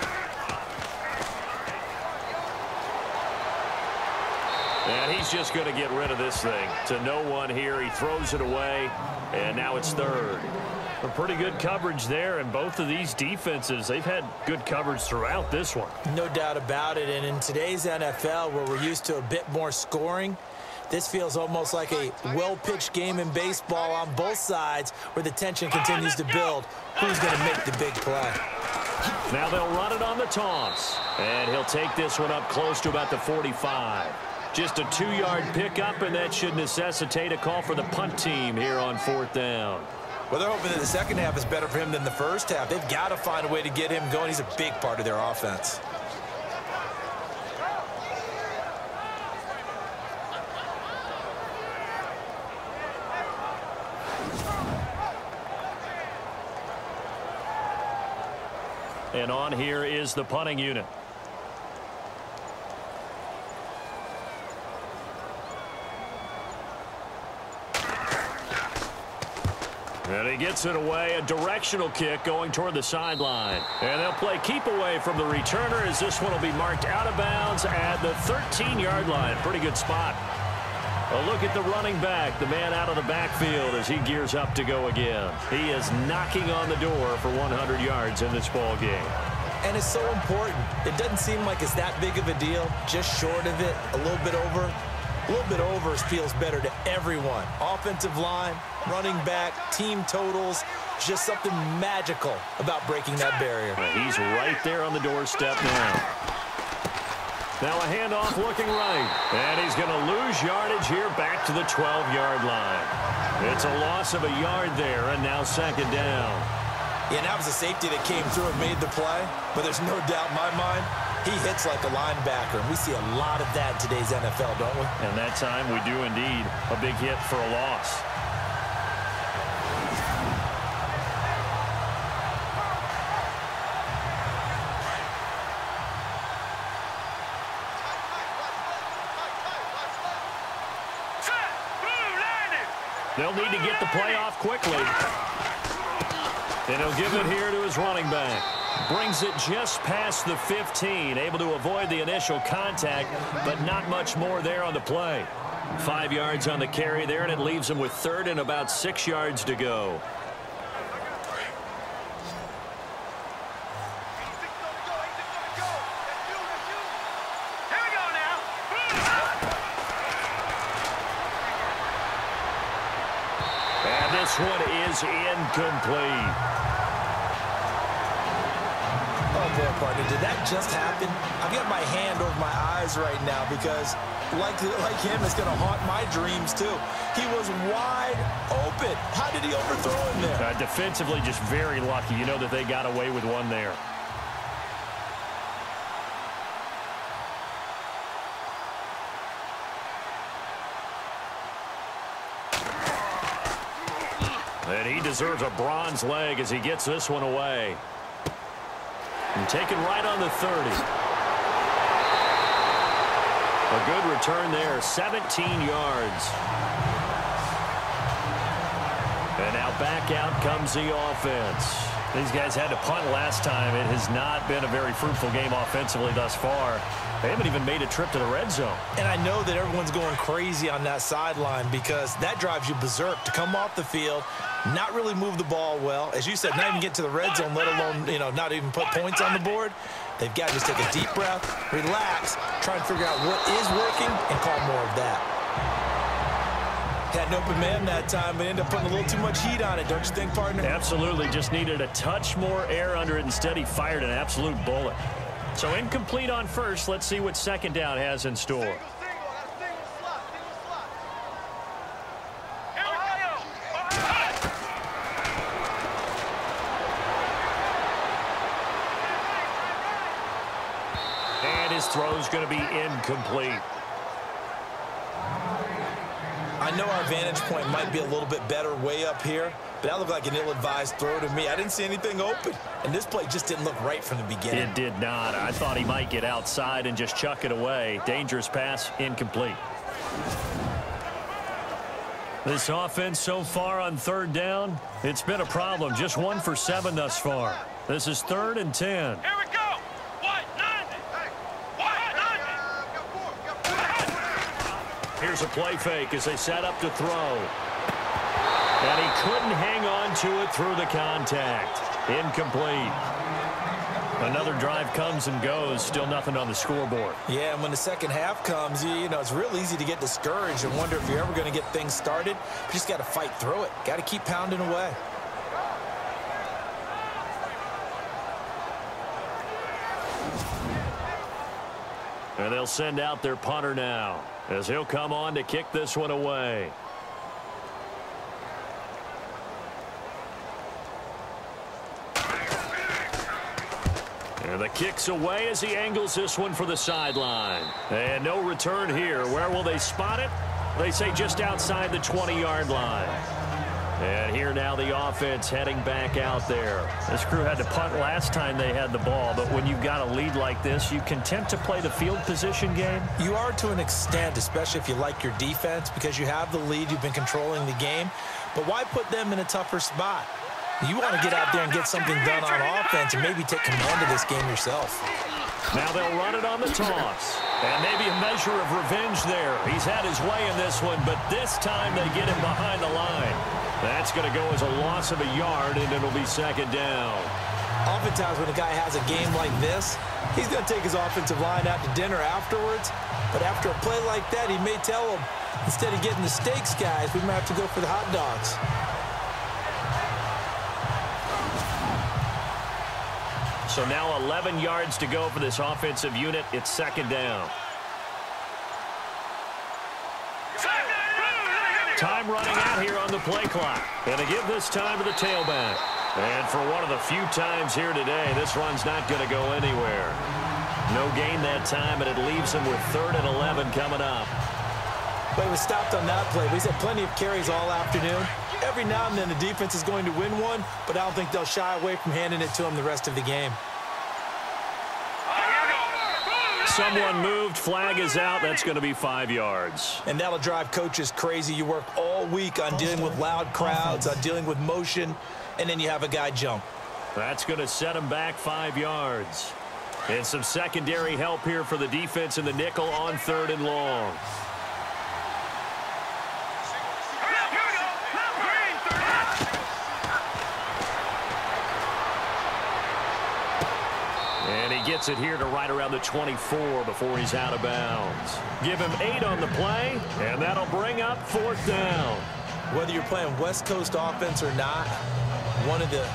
And he's just going to get rid of this thing. To no one here. He throws it away, and now it's third. A pretty good coverage there, and both of these defenses, they've had good coverage throughout this one. No doubt about it, and in today's NFL, where we're used to a bit more scoring, this feels almost like a well-pitched game in baseball on both sides where the tension continues to build. Who's going to make the big play? Now they'll run it on the toss, and he'll take this one up close to about the 45. Just a 2-yard pickup, and that should necessitate a call for the punt team here on 4th down. Well, they're hoping that the second half is better for him than the first half. They've got to find a way to get him going. He's a big part of their offense. And on here is the punting unit. And he gets it away, a directional kick going toward the sideline. And they'll play keep away from the returner as this one will be marked out of bounds at the 13-yard line. Pretty good spot. A look at the running back, the man out of the backfield as he gears up to go again. He is knocking on the door for 100 yards in this ball game. And it's so important. It doesn't seem like it's that big of a deal, just short of it, a little bit over. A little bit over feels better to everyone. Offensive line, running back, team totals, just something magical about breaking that barrier. He's right there on the doorstep now. Now a handoff looking right. And he's going to lose yardage here back to the 12-yard line. It's a loss of a yard there, and now second down. Yeah, and that was a safety that came through and made the play. But there's no doubt in my mind, he hits like a linebacker. And we see a lot of that in today's NFL, don't we? And that time we do indeed. A big hit for a loss. They'll need to get the play off quickly. And he'll give it here to his running back. Brings it just past the 15. Able to avoid the initial contact, but not much more there on the play. 5 yards on the carry there, and it leaves him with third and about 6 yards to go. This one is incomplete. Oh, boy, partner, did that just happen? I've got my hand over my eyes right now because, like him, it's going to haunt my dreams, too. He was wide open. How did he overthrow him there? Defensively, just very lucky. You know that they got away with one there. And he deserves a bronze leg as he gets this one away. And taken right on the 30. A good return there, 17 yards. And now back out comes the offense. These guys had to punt last time. It has not been a very fruitful game offensively thus far. They haven't even made a trip to the red zone. And I know that everyone's going crazy on that sideline because that drives you berserk to come off the field, not really move the ball well. As you said, not even get to the red zone, let alone, not even put points on the board. They've got to just take a deep breath, relax, try and figure out what is working, and call more of that. Had an open man that time, but ended up putting a little too much heat on it, don't you think, partner? Absolutely. Just needed a touch more air under it. Instead, he fired an absolute bullet. So incomplete on first. Let's see what second down has in store. his throw's going to be incomplete. I know our vantage point might be a little bit better way up here, but that looked like an ill-advised throw to me. I didn't see anything open, and this play just didn't look right from the beginning. It did not. I thought he might get outside and just chuck it away. Dangerous pass, incomplete. This offense so far on third down, it's been a problem. Just 1 for 7 thus far. This is 3rd and 10. Here we go. Here's a play fake as they set up to throw. And he couldn't hang on to it through the contact. Incomplete. Another drive comes and goes. Still nothing on the scoreboard. Yeah, and when the second half comes, you know, it's real easy to get discouraged and wonder if you're ever going to get things started. You just got to fight through it. Got to keep pounding away. And they'll send out their punter now, as he'll come on to kick this one away. And the kick's away as he angles this one for the sideline. And no return here. Where will they spot it? They say just outside the 20-yard line. And here now the offense heading back out there. This crew had to punt last time they had the ball, but when you've got a lead like this, you content to play the field position game? You are to an extent, especially if you like your defense, because you have the lead, you've been controlling the game. But why put them in a tougher spot? You want to get out there and get something done on offense and maybe take command of this game yourself. Now they'll run it on the toss. And maybe a measure of revenge there. He's had his way in this one, but this time they get him behind the line. That's going to go as a loss of a yard, and it'll be 2nd down. Oftentimes when a guy has a game like this, he's going to take his offensive line out to dinner afterwards. But after a play like that, he may tell him, instead of getting the steaks, guys, we might have to go for the hot dogs. So now 11 yards to go for this offensive unit. It's 2nd down. Time running out here on the play clock. And they give this time to the tailback. And for one of the few times here today, this run's not going to go anywhere. No gain that time, and it leaves them with 3rd and 11 coming up. But he was stopped on that play. He's had plenty of carries all afternoon. Every now and then the defense is going to win one, but I don't think they'll shy away from handing it to him the rest of the game. Someone moved. Flag is out. That's going to be 5 yards. And that'll drive coaches crazy. You work all week on dealing with loud crowds, on dealing with motion, and then you have a guy jump. That's going to set him back 5 yards. And some secondary help here for the defense in the nickel on 3rd and long. And he gets it here to right around the 24 before he's out of bounds. Give him 8 on the play, and that'll bring up 4th down. Whether you're playing West Coast offense or not, one of the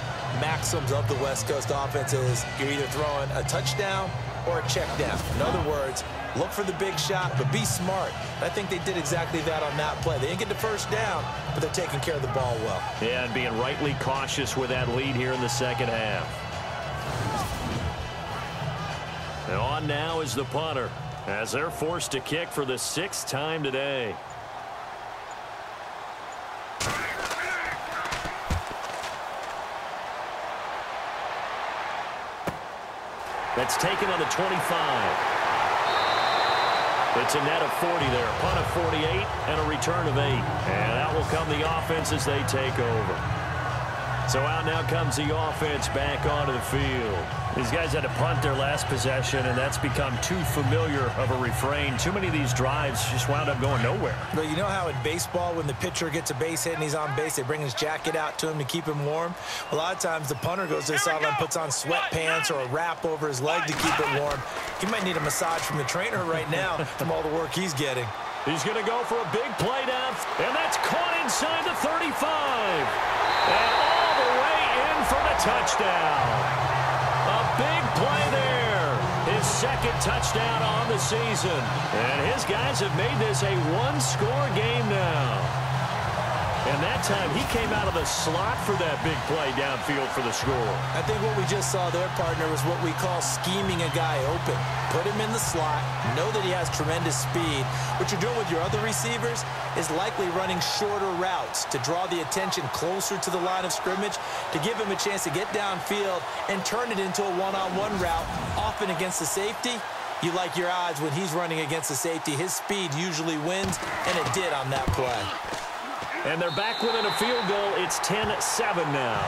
maxims of the West Coast offense is you're either throwing a touchdown or a check down. In other words, look for the big shot, but be smart. I think they did exactly that on that play. They didn't get the first down, but they're taking care of the ball well. Yeah, and being rightly cautious with that lead here in the second half. And on now is the punter, as they're forced to kick for the 6th time today. That's taken on the 25. It's a net of 40 there. Punt of 48 and a return of 8. And out will come the offense as they take over. So out now comes the offense back onto the field. These guys had to punt their last possession, and that's become too familiar of a refrain. Too many of these drives just wound up going nowhere. But you know how in baseball, when the pitcher gets a base hit and he's on base, they bring his jacket out to him to keep him warm? A lot of times the punter goes to the sideline, puts on sweatpants or a wrap over his leg to keep it warm. He might need a massage from the trainer right now from all the work he's getting. He's going to go for a big play down, and that's caught inside the 35. And all the way in for the touchdown. A big play there. His 2nd touchdown on the season. And his guys have made this a 1-score game now. And that time, he came out of the slot for that big play downfield for the score. I think what we just saw there, partner, was what we call scheming a guy open. Put him in the slot, know that he has tremendous speed. What you're doing with your other receivers is likely running shorter routes to draw the attention closer to the line of scrimmage, to give him a chance to get downfield and turn it into a one-on-one route, often against the safety. You like your odds when he's running against the safety. His speed usually wins, and it did on that play. And they're back within a field goal. It's 10-7 now.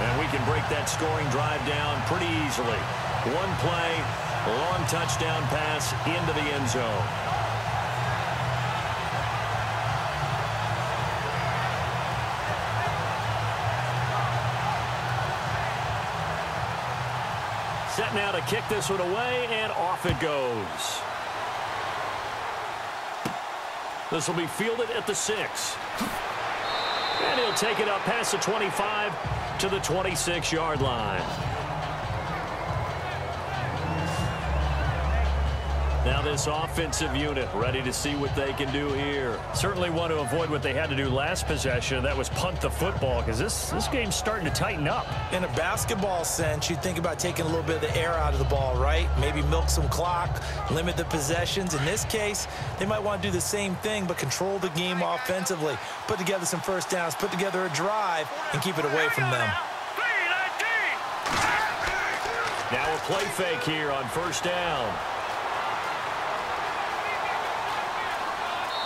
And we can break that scoring drive down pretty easily. One play, long touchdown pass into the end zone. Set now to kick this one away, and off it goes. This will be fielded at the 6. And he'll take it up past the 25 to the 26-yard line. Now this offensive unit ready to see what they can do here. Certainly want to avoid what they had to do last possession. That was punt the football, because this game's starting to tighten up. In a basketball sense, you think about taking a little bit of the air out of the ball, right? Maybe milk some clock, limit the possessions. In this case, they might want to do the same thing, but control the game offensively. Put together some first downs, put together a drive, and keep it away from them. Now a play fake here on first down.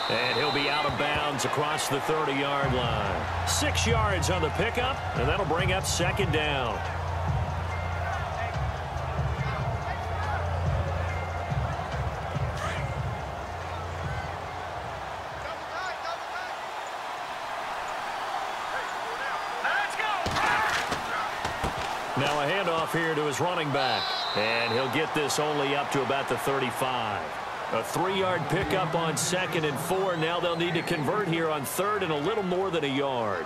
And he'll be out of bounds across the 30-yard line. 6 yards on the pickup, and that'll bring up second down. Now a handoff here to his running back. And he'll get this only up to about the 35. A 3-yard pickup on 2nd and 4. Now they'll need to convert here on 3rd and a little more than a yard.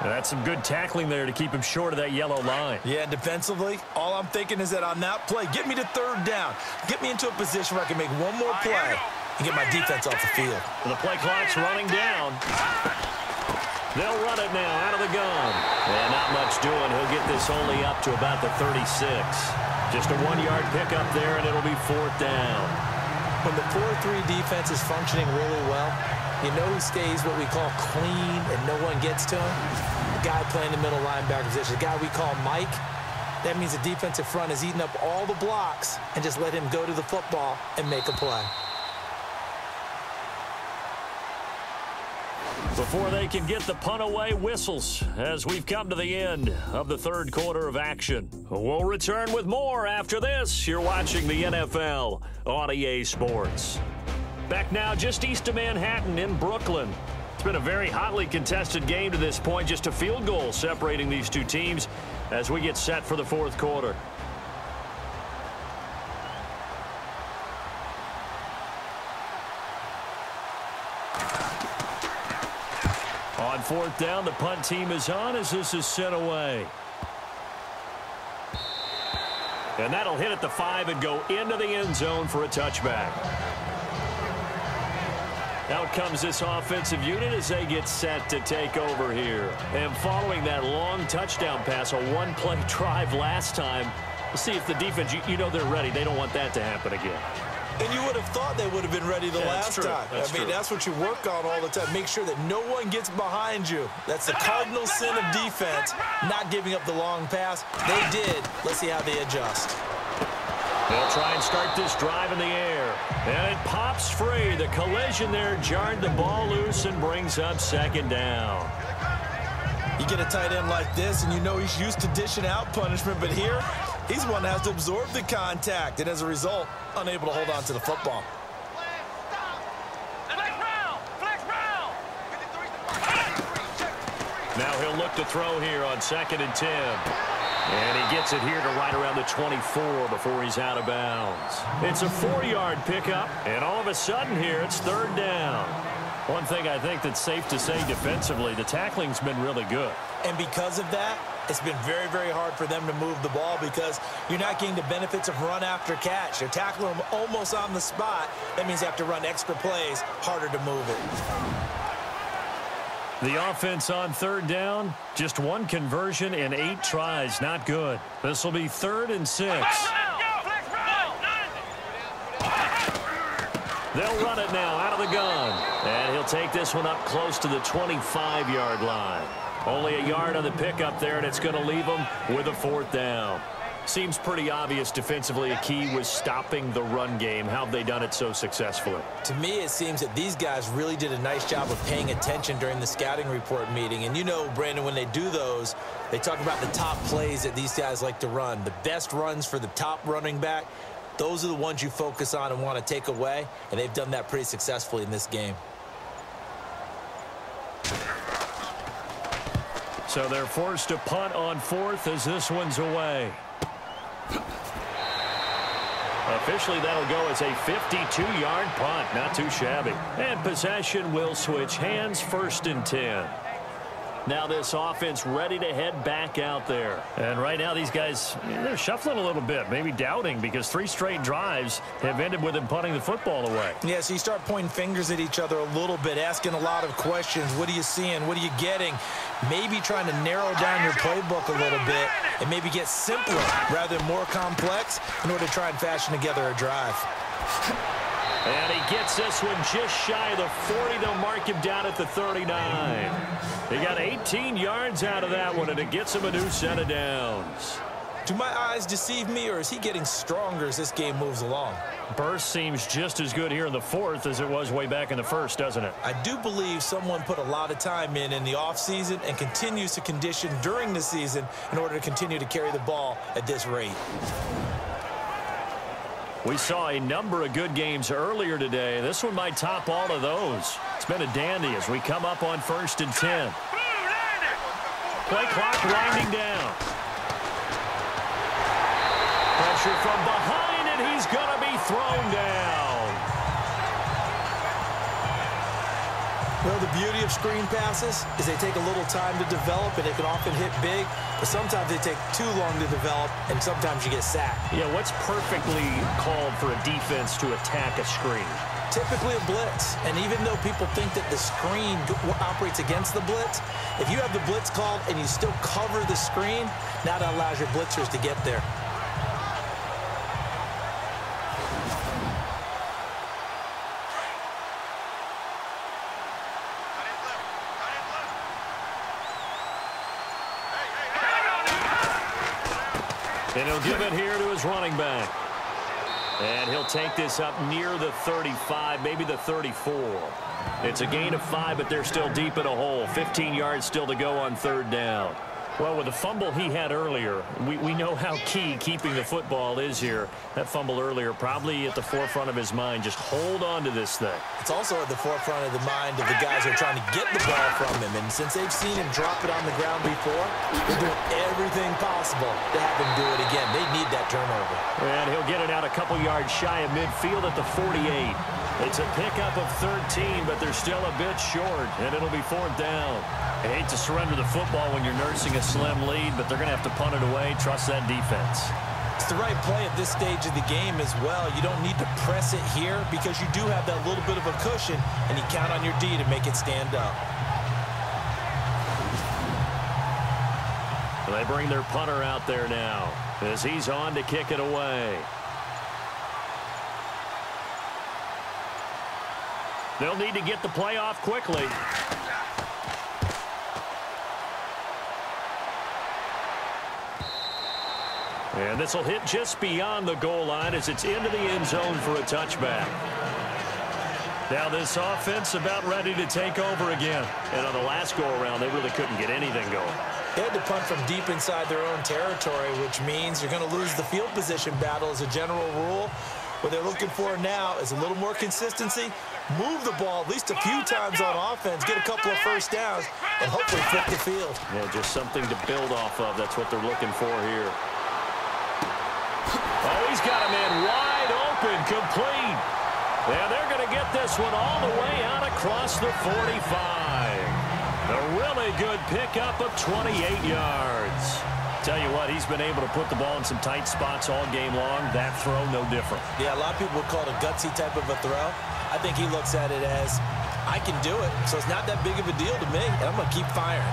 And that's some good tackling there to keep him short of that yellow line. Yeah, defensively, all I'm thinking is that on that play, get me to 3rd down. Get me into a position where I can make one more play and get my defense off the field. And the play clock's running down. They'll run it now out of the gun. And not much doing. He'll get this only up to about the 36. Just a 1-yard pickup there, and it'll be 4th down. When the 4-3 defense is functioning really well, you know he stays what we call clean and no one gets to him. The guy playing the middle linebacker position, the guy we call Mike, that means the defensive front is eating up all the blocks and just let him go to the football and make a play. Before they can get the punt away, whistles as we've come to the end of the 3rd quarter of action. We'll return with more after this. You're watching the NFL on EA Sports. Back now just east of Manhattan in Brooklyn. It's been a very hotly contested game to this point. Just a field goal separating these two teams as we get set for the 4th quarter. On 4th down, the punt team is on as this is sent away. And that'll hit at the 5 and go into the end zone for a touchback. Out comes this offensive unit as they get set to take over here. And following that long touchdown pass, a 1-play drive last time, we'll see if the defense, you know they're ready. They don't want that to happen again. And you would have thought they would have been ready the last time. That's what you work on all the time. Make sure that no one gets behind you. That's the cardinal sin of defense, not giving up the long pass. They did. Let's see how they adjust. They'll try and start this drive in the air. And it pops free. The collision there jarred the ball loose and brings up second down. You get a tight end like this, and you know he's used to dishing out punishment, but here, he's one that has to absorb the contact, and as a result, unable to hold on to the football. Now he'll look to throw here on 2nd and 10. And he gets it here to right around the 24 before he's out of bounds. It's a 4-yard pickup, and all of a sudden here, it's 3rd down. One thing I think that's safe to say defensively, the tackling's been really good. And because of that, It's been very, very hard for them to move the ball because you're not getting the benefits of run after catch. They're tackling them almost on the spot. That means you have to run extra plays, harder to move it. The offense on third down, just one conversion in 8 tries. Not good. This will be 3rd and 6. They'll run it now out of the gun. And he'll take this one up close to the 25-yard line. Only a yard on the pickup there, and it's going to leave them with a 4th down. Seems pretty obvious defensively a key was stopping the run game. How have they done it so successfully? To me, it seems that these guys really did a nice job of paying attention during the scouting report meeting. And you know, Brandon, when they do those, they talk about the top plays that these guys like to run. The best runs for the top running back, those are the ones you focus on and want to take away. And they've done that pretty successfully in this game. So they're forced to punt on 4th as this one's away. Officially, that'll go as a 52-yard punt. Not too shabby. And possession will switch hands, 1st and 10. Now this offense ready to head back out there. And right now these guys, they're shuffling a little bit, maybe doubting, because 3 straight drives have ended with them punting the football away. Yeah, so you start pointing fingers at each other a little bit, asking a lot of questions. What are you seeing? What are you getting? Maybe trying to narrow down your playbook a little bit and maybe get simpler rather than more complex in order to try and fashion together a drive. And he gets this one just shy of the 40. They'll mark him down at the 39. He got 18 yards out of that one, and it gets him a new set of downs. Do my eyes deceive me, or is he getting stronger as this game moves along? Burst seems just as good here in the 4th as it was way back in the 1st, doesn't it? I do believe someone put a lot of time in the offseason and continues to condition during the season in order to continue to carry the ball at this rate. We saw a number of good games earlier today. This one might top all of those. It's been a dandy as we come up on 1st and 10. Play clock winding down. Pressure from behind, and he's going to be thrown down. Well, the beauty of screen passes is they take a little time to develop, and they can often hit big, but sometimes they take too long to develop, and sometimes you get sacked. Yeah, what's perfectly called for a defense to attack a screen? Typically a blitz, and even though people think that the screen operates against the blitz, if you have the blitz called and you still cover the screen, now that allows your blitzers to get there. And he'll give it here to his running back. And he'll take this up near the 35, maybe the 34. It's a gain of 5, but they're still deep in a hole. 15 yards still to go on 3rd down. Well, with the fumble he had earlier, we know how key keeping the football is here. That fumble earlier probably at the forefront of his mind. Just hold on to this thing. It's also at the forefront of the mind of the guys who are trying to get the ball from him. And since they've seen him drop it on the ground before, they're doing everything possible to have him do it again. They need that turnover. And he'll get it out a couple yards shy of midfield at the 48. It's a pickup of 13, but they're still a bit short, and it'll be 4th down. I hate to surrender the football when you're nursing a slim lead, but they're going to have to punt it away. Trust that defense. It's the right play at this stage of the game as well. You don't need to press it here because you do have that little bit of a cushion, and you count on your D to make it stand up. They bring their punter out there now as he's on to kick it away. They'll need to get the play off quickly. And this will hit just beyond the goal line as it's into the end zone for a touchback. Now this offense about ready to take over again. And on the last go-around, they really couldn't get anything going. They had to punt from deep inside their own territory, which means you're going to lose the field position battle as a general rule. What they're looking for now is a little more consistency, move the ball at least a few times on offense, get a couple of first downs, and hopefully flip the field. Yeah, just something to build off of. That's what they're looking for here. Oh, he's got a man wide open, complete. And they're going to get this one all the way out across the 45. A really good pickup of 28 yards. Tell you what, he's been able to put the ball in some tight spots all game long. That throw, no different. Yeah, a lot of people would call it a gutsy type of a throw. I think he looks at it as, I can do it, so it's not that big of a deal to me, and I'm going to keep firing.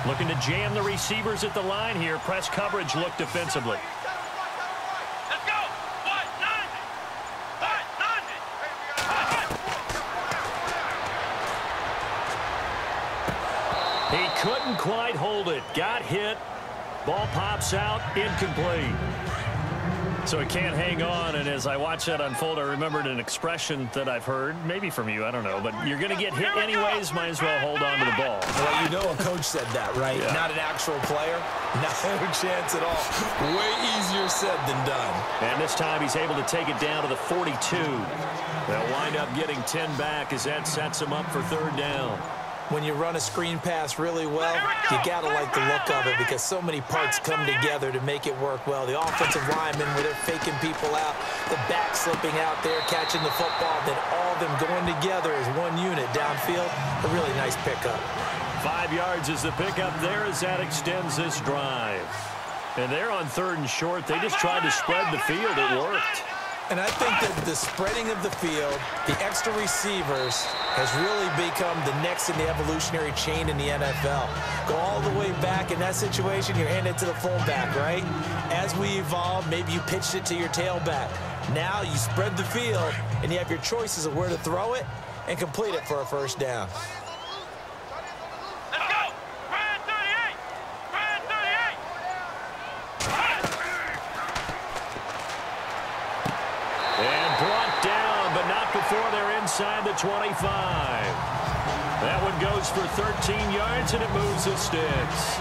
Looking to jam the receivers at the line here. Press coverage look defensively. Let's go. He couldn't quite hold it. Got hit. Ball pops out. Incomplete. So he can't hang on, and as I watch that unfold, I remembered an expression that I've heard, maybe from you, I don't know, but you're going to get hit anyways, might as well hold on to the ball. Well, you know a coach said that, right? Yeah. Not an actual player. Not a chance at all. Way easier said than done. And this time he's able to take it down to the 42. They'll wind up getting 10 back as that sets him up for third down. When you run a screen pass really well, you got to like the look of it because so many parts come together to make it work well. The offensive linemen, where they're faking people out, the back slipping out there, catching the football, then all of them going together as one unit downfield. A really nice pickup. 5 yards is the pickup there as that extends this drive. And they're on third and short. They just tried to spread the field. It worked. And I think that the spreading of the field, the extra receivers, has really become the next in the evolutionary chain in the NFL. Go all the way back in that situation, you're handing it to the fullback, right? As we evolve, maybe you pitched it to your tailback. Now you spread the field, and you have your choices of where to throw it and complete it for a first down. Let's go. Brand 38. Brand 38. And brought down, but not before they're inside the 25. That one goes for 13 yards, and it moves the sticks.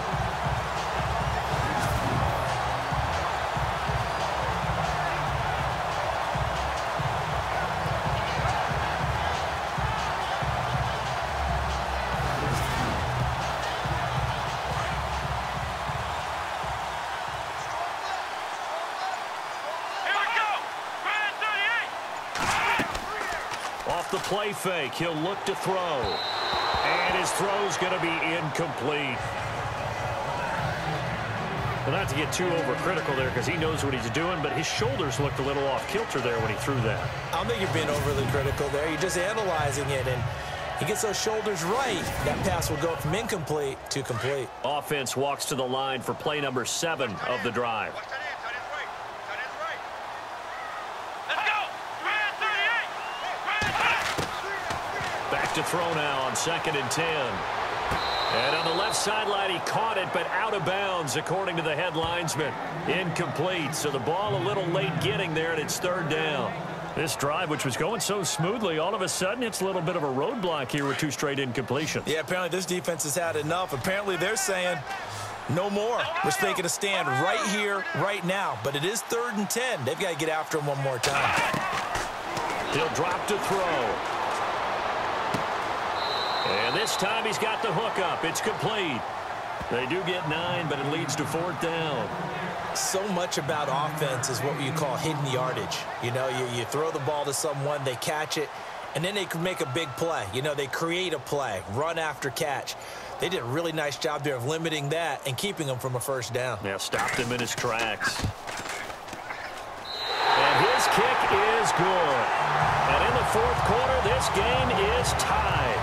Off the play fake, he'll look to throw. And his throw's going to be incomplete. Well, not to get too overcritical there because he knows what he's doing, but his shoulders looked a little off kilter there when he threw that. I don't think you're being overly critical there. You're just analyzing it, and he gets those shoulders right. That pass will go from incomplete to complete. Offense walks to the line for play number 7 of the drive. Back to throw now on 2nd and 10. And on the left sideline, he caught it, but out of bounds, according to the head linesman. Incomplete, so the ball a little late getting there, and it's third down. This drive, which was going so smoothly, all of a sudden it's a little bit of a roadblock here with 2 straight incompletions. Yeah, apparently this defense has had enough. Apparently they're saying no more. We're making a stand right here, right now. But it is 3rd and 10. They've got to get after him one more time. He'll drop to throw. And this time he's got the hook up. It's complete. They do get 9, but it leads to 4th down. So much about offense is what you call hidden yardage. You know, you throw the ball to someone, they catch it, and then they can make a big play. You know, they create a play, run after catch. They did a really nice job there of limiting that and keeping him from a first down. Yeah, stopped him in his tracks. And his kick is good. And in the 4th quarter, this game is tied.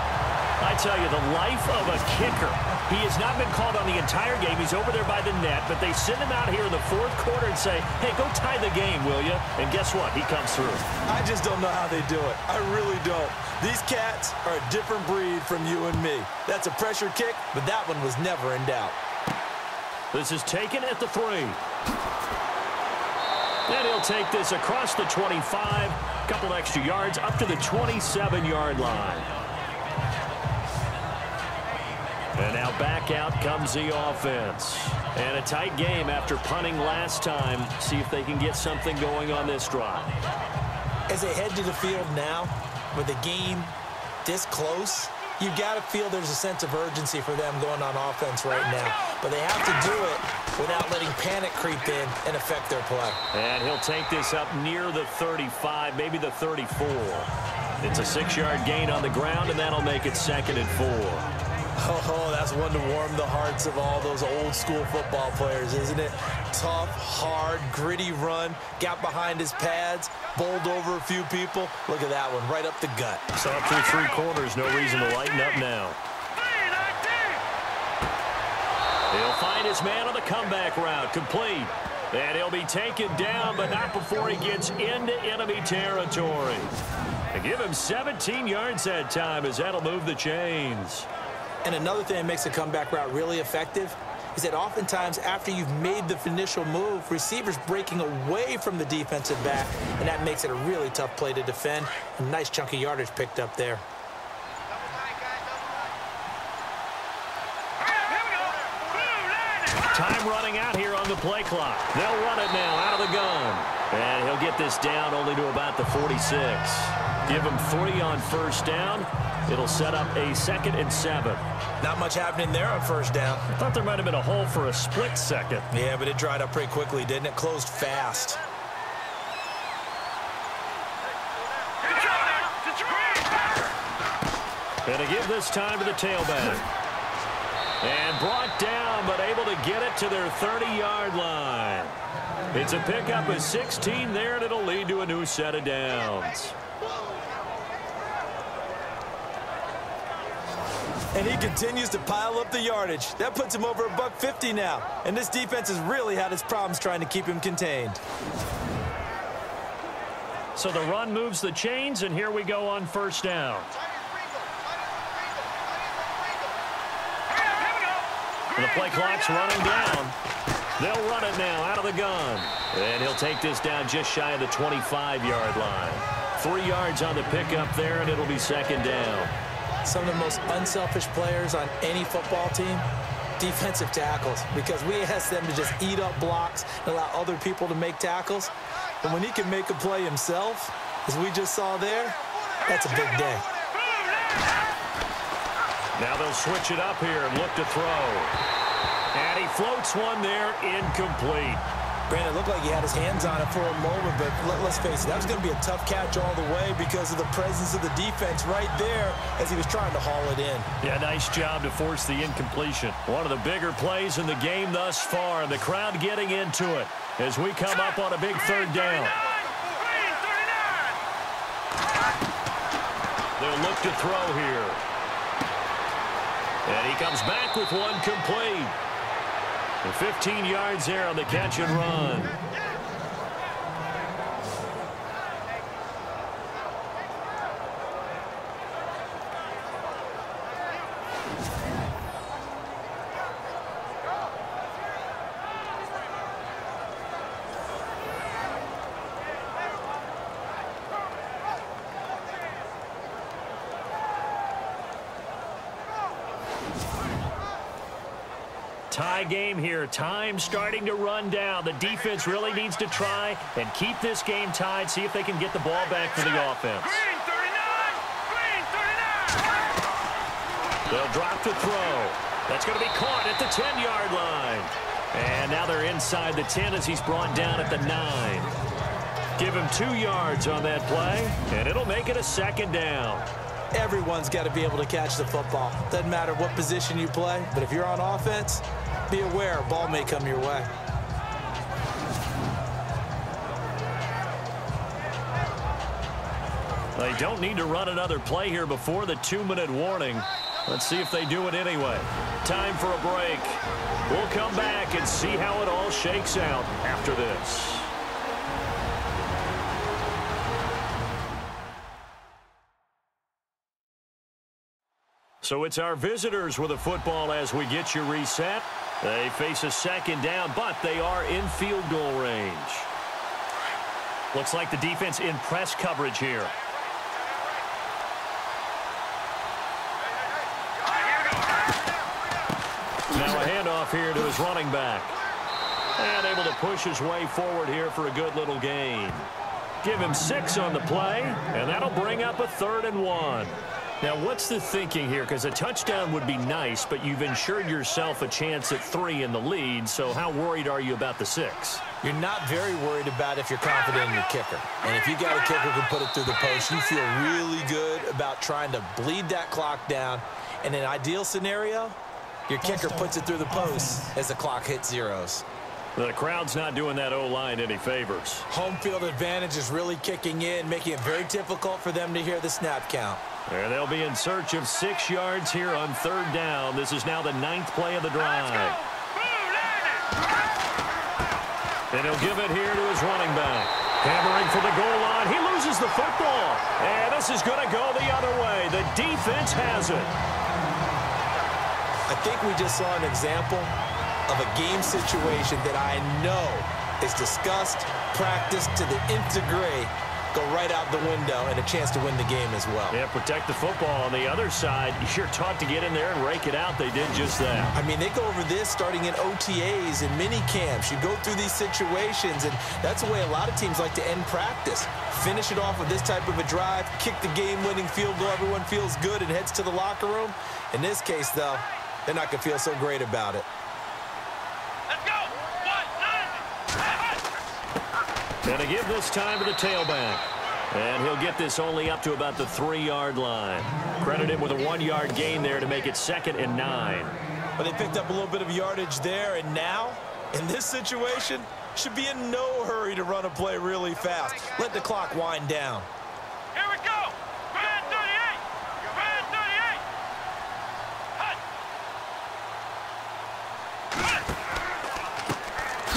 I tell you, the life of a kicker. He has not been called on the entire game. He's over there by the net, but they send him out here in the 4th quarter and say, hey, go tie the game, will you? And guess what? He comes through. I just don't know how they do it. I really don't. These cats are a different breed from you and me. That's a pressure kick, but that one was never in doubt. This is taken at the 3. And he'll take this across the 25, a couple extra yards, up to the 27-yard line. And now back out comes the offense. And a tight game after punting last time. See if they can get something going on this drive. As they head to the field now, with the game this close, you've got to feel there's a sense of urgency for them going on offense right now. but they have to do it without letting panic creep in and affect their play. And he'll take this up near the 35, maybe the 34. It's a 6-yard gain on the ground, and that'll make it 2nd and 4. Oh, that's one to warm the hearts of all those old-school football players, isn't it? Tough, hard, gritty run, got behind his pads, bowled over a few people. Look at that one, right up the gut. So up through 3 quarters, no reason to lighten up now. He'll find his man on the comeback route, complete. And he'll be taken down, but not before he gets into enemy territory. And give him 17 yards that time, as that'll move the chains. And another thing that makes a comeback route really effective is that oftentimes after you've made the initial move, receivers breaking away from the defensive back, and that makes it a really tough play to defend. A nice chunk of yardage picked up there. Time running out here on the play clock. They'll run it now out of the gun. And he'll get this down only to about the 46. Give him 3 on first down. It'll set up a 2nd and 7. Not much happening there on first down. I thought there might have been a hole for a split second. Yeah, but it dried up pretty quickly, didn't it? Closed fast. And to give this time to the tailback. And brought down, but able to get it to their 30-yard line. It's a pickup of 16 there, and it'll lead to a new set of downs. And he continues to pile up the yardage. That puts him over $150 now. And this defense has really had its problems trying to keep him contained. So the run moves the chains, and here we go on first down. And the play clock's running down. They'll run it now out of the gun. And he'll take this down just shy of the 25-yard line. 3 yards on the pickup there, and it'll be 2nd down. Some of the most unselfish players on any football team, defensive tackles, because we ask them to just eat up blocks and allow other people to make tackles. And when he can make a play himself, as we just saw there, that's a big day. Now they'll switch it up here and look to throw. And he floats one there, incomplete. Brandon, it looked like he had his hands on it for a moment, but let's face it, that was going to be a tough catch all the way because of the presence of the defense right there as he was trying to haul it in. Yeah, nice job to force the incompletion. One of the bigger plays in the game thus far, and the crowd getting into it as we come up on a big 3rd down. They'll look to throw here. And he comes back with one complete. And 15 yards there on the catch and run. Tie game here. Time starting to run down. The defense really needs to try and keep this game tied, see if they can get the ball back for the offense. They'll drop the throw. That's going to be caught at the 10-yard line. And now they're inside the 10 as he's brought down at the 9. Give him 2 yards on that play, and it'll make it a 2nd down. Everyone's got to be able to catch the football. Doesn't matter what position you play, but if you're on offense, be aware a ball may come your way. They don't need to run another play here before the 2-minute warning. Let's see if they do it anyway. Time for a break. We'll come back and see how it all shakes out after this. So it's our visitors with a football as we get you reset. They face a 2nd down, but they are in field goal range. Looks like the defense in press coverage here. Now a handoff here to his running back. And able to push his way forward here for a good little gain. Give him 6 on the play, and that'll bring up a 3rd and 1. Now, what's the thinking here? Because a touchdown would be nice, but you've ensured yourself a chance at 3 in the lead, so how worried are you about the 6? You're not very worried about if you're confident in your kicker. And if you got a kicker who can put it through the post, you feel really good about trying to bleed that clock down. In an ideal scenario, your kicker puts it through the post as the clock hits zeros. The crowd's not doing that O-line any favors. Home field advantage is really kicking in, making it very difficult for them to hear the snap count. And they'll be in search of 6 yards here on 3rd down. This is now the 9th play of the drive. And he'll give it here to his running back. Hammering for the goal line. He loses the football. And this is going to go the other way. The defense has it. I think we just saw an example of a game situation that I know is discussed, practiced to the nth degree, go right out the window, and a chance to win the game as well. Yeah, protect the football. On the other side, you're taught to get in there and rake it out. They did just that. I mean, they go over this starting in OTAs and mini camps. You go through these situations, and that's the way a lot of teams like to end practice. Finish it off with this type of a drive, kick the game-winning field goal. Everyone feels good and heads to the locker room. In this case, though, they're not going to feel so great about it. Let's go. And to give this time to the tailback. And he'll get this only up to about the 3-yard line. Credit him with a 1-yard gain there to make it 2nd and 9. But they picked up a little bit of yardage there, and now, in this situation, should be in no hurry to run a play really fast. Let the clock wind down. Here we go. Red 38. Red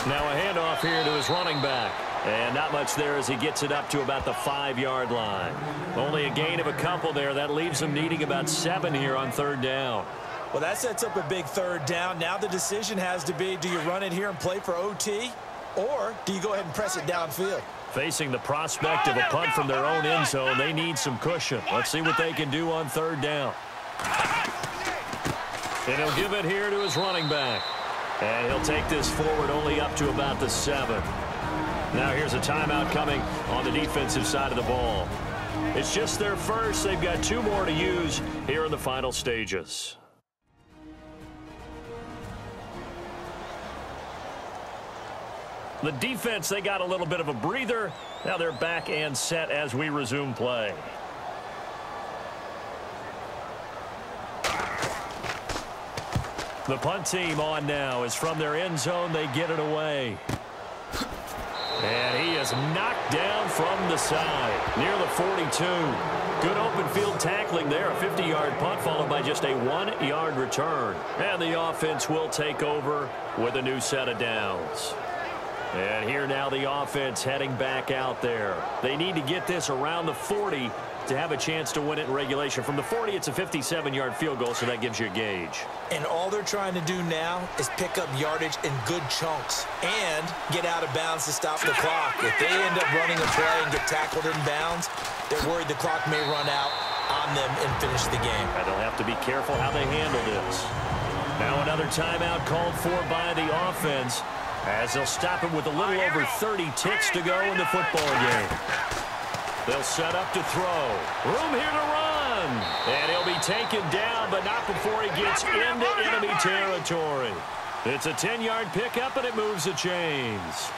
38. Now a handoff here to his running back. And not much there as he gets it up to about the 5-yard line. Only a gain of a couple there. That leaves him needing about 7 here on 3rd down. Well, that sets up a big 3rd down. Now the decision has to be, do you run it here and play for OT? Or do you go ahead and press it downfield? Facing the prospect of a punt from their own end zone, they need some cushion. Let's see what they can do on 3rd down. And he'll give it here to his running back. And he'll take this forward only up to about the 7. Now here's a timeout coming on the defensive side of the ball. It's just their first. They've got 2 more to use here in the final stages. The defense, they got a little bit of a breather. Now they're back and set as we resume play. The punt team on now is from their end zone. They get it away. And he is knocked down from the side, near the 42. Good open field tackling there, a 50-yard punt followed by just a 1-yard return. And the offense will take over with a new set of downs. And here now the offense heading back out there. They need to get this around the 40 to have a chance to win it in regulation. From the 40, it's a 57-yard field goal, so that gives you a gauge. And all they're trying to do now is pick up yardage in good chunks and get out of bounds to stop the clock. If they end up running a play and get tackled in bounds, they're worried the clock may run out on them and finish the game. And they'll have to be careful how they handle this. Now another timeout called for by the offense as they'll stop it with a little over 30 ticks to go in the football game. They'll set up to throw. Room here to run. And he'll be taken down, but not before he gets into enemy territory. It's a 10-yard pickup, and it moves the chains.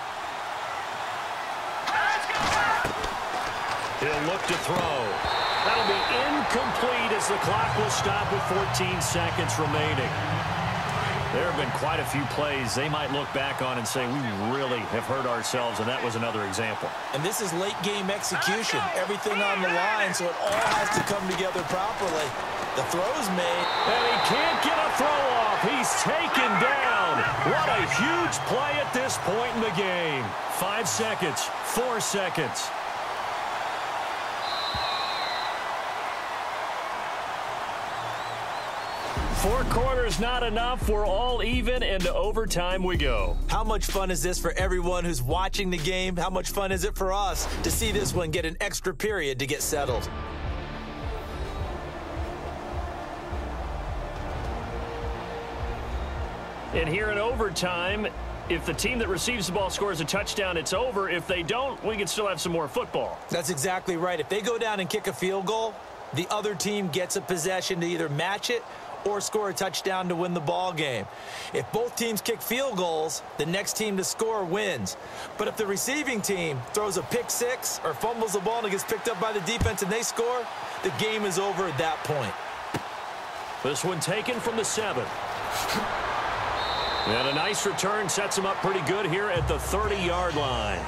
He'll look to throw. That'll be incomplete as the clock will stop with 14 seconds remaining. There have been quite a few plays they might look back on and say, we really have hurt ourselves, and that was another example. And this is late-game execution. Everything on the line, so it all has to come together properly. The throw's made. And he can't get a throw off. He's taken down. What a huge play at this point in the game. 5 seconds, 4 seconds. Four quarters not enough. We're all even, and to overtime we go. How much fun is this for everyone who's watching the game? How much fun is it for us to see this one get an extra period to get settled? And here in overtime, if the team that receives the ball scores a touchdown, it's over. If they don't, we can still have some more football. That's exactly right. If they go down and kick a field goal, the other team gets a possession to either match it or score a touchdown to win the ball game. If both teams kick field goals, the next team to score wins. But if the receiving team throws a pick six or fumbles the ball and it gets picked up by the defense and they score, the game is over at that point. This one taken from the 7. And a nice return sets him up pretty good here at the 30-yard line.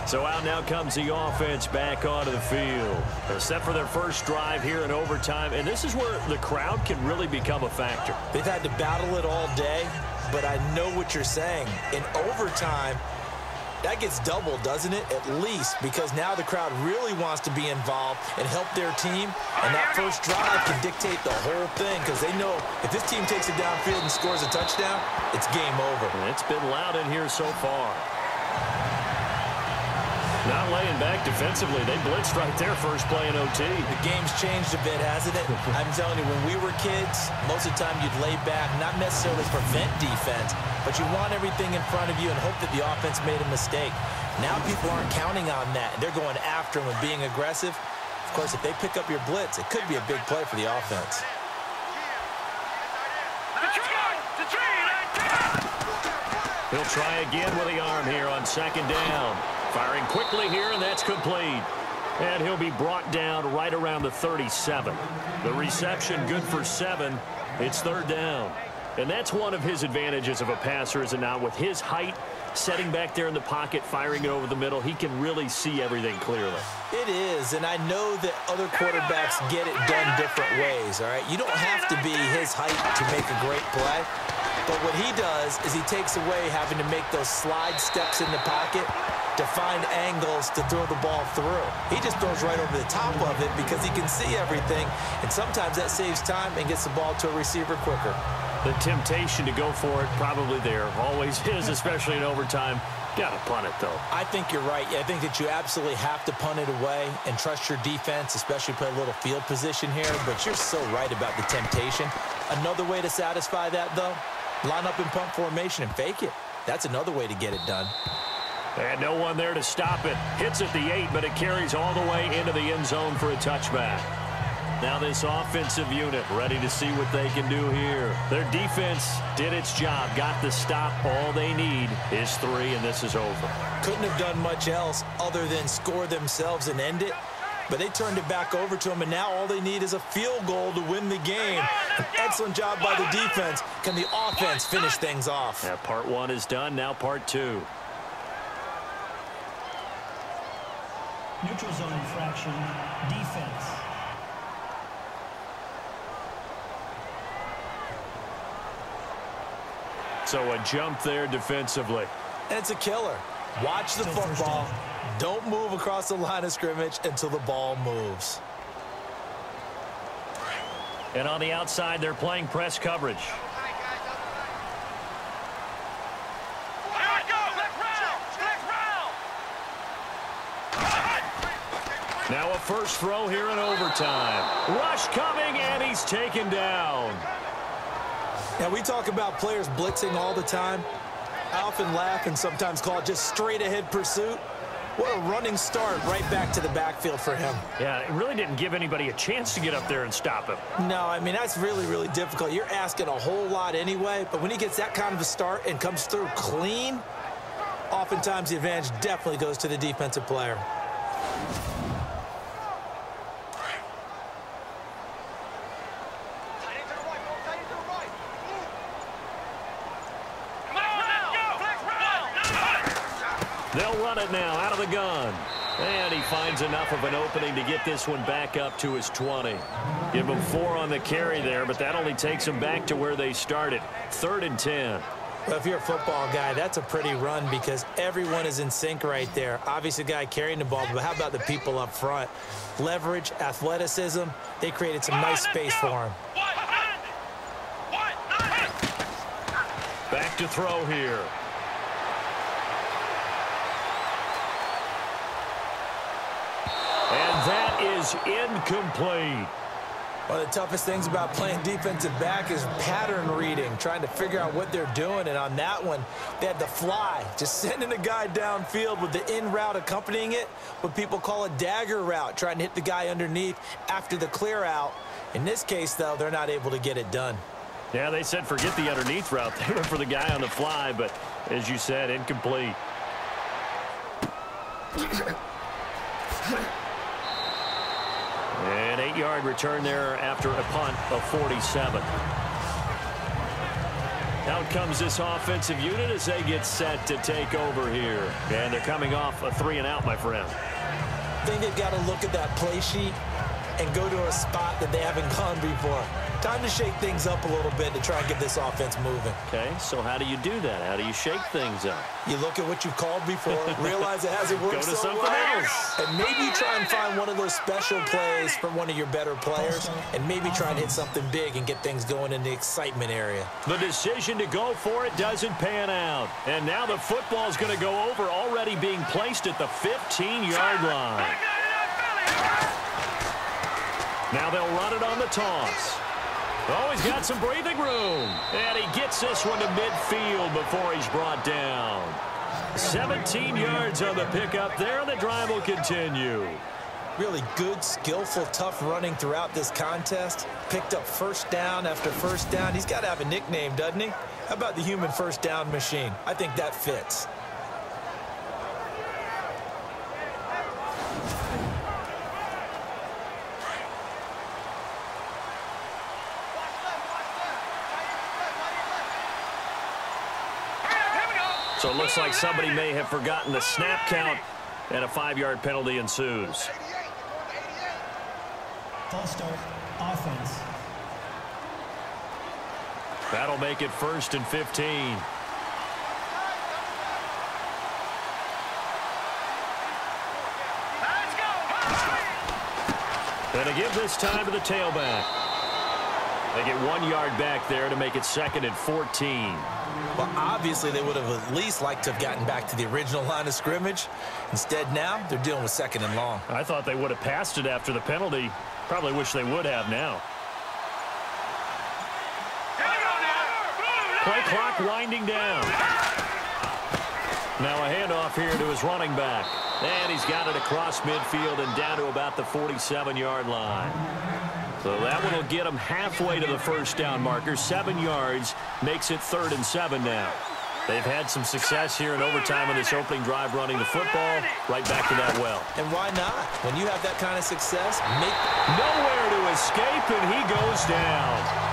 So out now comes the offense back onto the field. Set for their first drive here in overtime. And this is where the crowd can really become a factor. They've had to battle it all day, but I know what you're saying. In overtime, that gets doubled, doesn't it? At least, because now the crowd really wants to be involved and help their team. And that first drive can dictate the whole thing because they know if this team takes it downfield and scores a touchdown, it's game over. And it's been loud in here so far. Not laying back defensively. They blitzed right there first play in OT. The game's changed a bit, hasn't it? I'm telling you, when we were kids, most of the time you'd lay back, not necessarily prevent defense, but you want everything in front of you and hope that the offense made a mistake. Now people aren't counting on that. They're going after them and being aggressive. Of course, if they pick up your blitz, it could be a big play for the offense. He'll try again with the arm here on second down. Firing quickly here, and that's complete. And he'll be brought down right around the 37. The reception good for 7. It's third down. And that's one of his advantages of a passer, is it not? With his height, setting back there in the pocket, firing it over the middle, he can really see everything clearly. It is, and I know that other quarterbacks get it done different ways, all right? You don't have to be his height to make a great play. But what he does is he takes away having to make those slide steps in the pocket to find angles to throw the ball through. He just throws right over the top of it because he can see everything, and sometimes that saves time and gets the ball to a receiver quicker. The temptation to go for it probably there. Always is, especially in overtime. Got to punt it, though. I think you're right. I think that you absolutely have to punt it away and trust your defense, especially play a little field position here. But you're so right about the temptation. Another way to satisfy that, though, line up in punt formation and fake it. That's another way to get it done. And no one there to stop it. Hits at the 8, but it carries all the way into the end zone for a touchback. Now this offensive unit ready to see what they can do here. Their defense did its job, got the stop. All they need is 3, and this is over. Couldn't have done much else other than score themselves and end it. But they turned it back over to them, and now all they need is a field goal to win the game. An excellent job by the defense. Can the offense finish things off? Yeah, part 1 is done. Now part 2. Neutral zone infraction, defense. So a jump there defensively. And it's a killer. Watch the football. Don't move across the line of scrimmage until the ball moves. And on the outside, they're playing press coverage. Now a first throw here in overtime. Rush coming, and he's taken down. Now, we talk about players blitzing all the time. I often laugh and sometimes call it just straight-ahead pursuit. What a running start right back to the backfield for him. Yeah, it really didn't give anybody a chance to get up there and stop him. No, I mean, that's really, really difficult. You're asking a whole lot anyway, but when he gets that kind of a start and comes through clean, oftentimes the advantage definitely goes to the defensive player. They'll run it now out of the gun. And he finds enough of an opening to get this one back up to his 20. Give him 4 on the carry there, but that only takes them back to where they started. 3rd and 10. Well, if you're a football guy, that's a pretty run because everyone is in sync right there. Obviously, the guy carrying the ball, but how about the people up front? Leverage, athleticism, they created some nice space for him. Back to throw here. And that is incomplete. One of the toughest things about playing defensive back is pattern reading, trying to figure out what they're doing. And on that one, they had the fly, just sending a guy downfield with the in route accompanying it, what people call a dagger route, trying to hit the guy underneath after the clear out. In this case, though, they're not able to get it done. Yeah, they said forget the underneath route. They went for the guy on the fly, but as you said, incomplete. An 8-yard return there after a punt of 47. Out comes this offensive unit as they get set to take over here. And they're coming off a 3-and-out, my friend. I think they've got to look at that play sheet and go to a spot that they haven't gone before. Time to shake things up a little bit to try and get this offense moving. Okay, so how do you do that? How do you shake things up? You look at what you've called before, realize it hasn't worked Go to so something well, else. and maybe you try and find one of those special plays from one of your better players, and maybe try and hit something big and get things going in the excitement area. The decision to go for it doesn't pan out. And now the football's going to go over, already being placed at the 15-yard line. Now they'll run it on the toss. Oh, he's got some breathing room. And he gets this one to midfield before he's brought down. 17 yards on the pickup there, and the drive will continue. Really good, skillful, tough running throughout this contest. Picked up first down after first down. He's got to have a nickname, doesn't he? How about the human first down machine? I think that fits. So it looks like somebody may have forgotten the snap count, and a 5-yard penalty ensues. False start, offense. That'll make it 1st and 15. And they give this time to the tailback. They get 1 yard back there to make it 2nd and 14. Well, obviously, they would have at least liked to have gotten back to the original line of scrimmage. Instead, now, they're dealing with 2nd and long. I thought they would have passed it after the penalty. Probably wish they would have now. Play clock winding down. Now a handoff here to his running back. And he's got it across midfield and down to about the 47-yard line. So that one will get him halfway to the first down marker. 7 yards makes it 3rd and 7 now. They've had some success here in overtime on this opening drive running the football. Right back to that well. And why not? When you have that kind of success, nowhere to escape, and he goes down.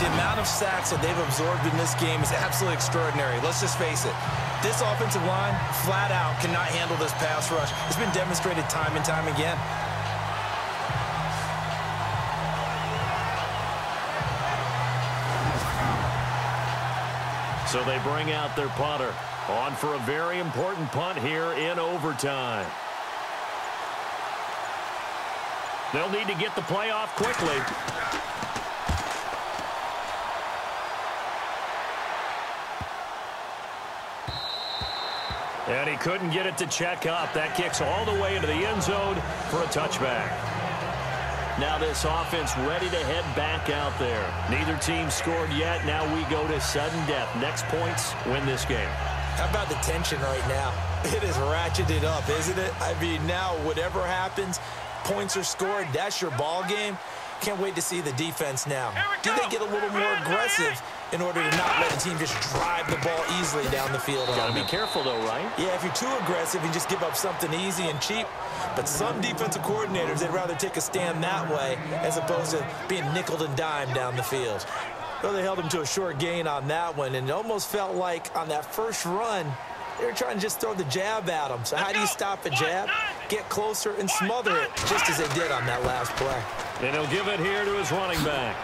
The amount of sacks that they've absorbed in this game is absolutely extraordinary. Let's just face it. This offensive line, flat out, cannot handle this pass rush. It's been demonstrated time and time again. So they bring out their punter. On for a very important punt here in overtime. They'll need to get the play off quickly. And he couldn't get it to check up. That kicks all the way into the end zone for a touchback. Now this offense ready to head back out there. Neither team scored yet. Now we go to sudden death. Next points win this game. How about the tension right now? It is ratcheted up, isn't it? I mean, now whatever happens, points are scored. That's your ball game. Can't wait to see the defense now. Do they get a little more aggressive in order to not let the team just drive the ball easily down the field? Got to be careful, though, right? Yeah, if you're too aggressive, you just give up something easy and cheap. But some defensive coordinators, they'd rather take a stand that way as opposed to being nickeled and dimed down the field. Well, they held him to a short gain on that one, and it almost felt like on that first run, they were trying to just throw the jab at him. So how do you stop a jab? Get closer and smother it, just as they did on that last play. And he'll give it here to his running back.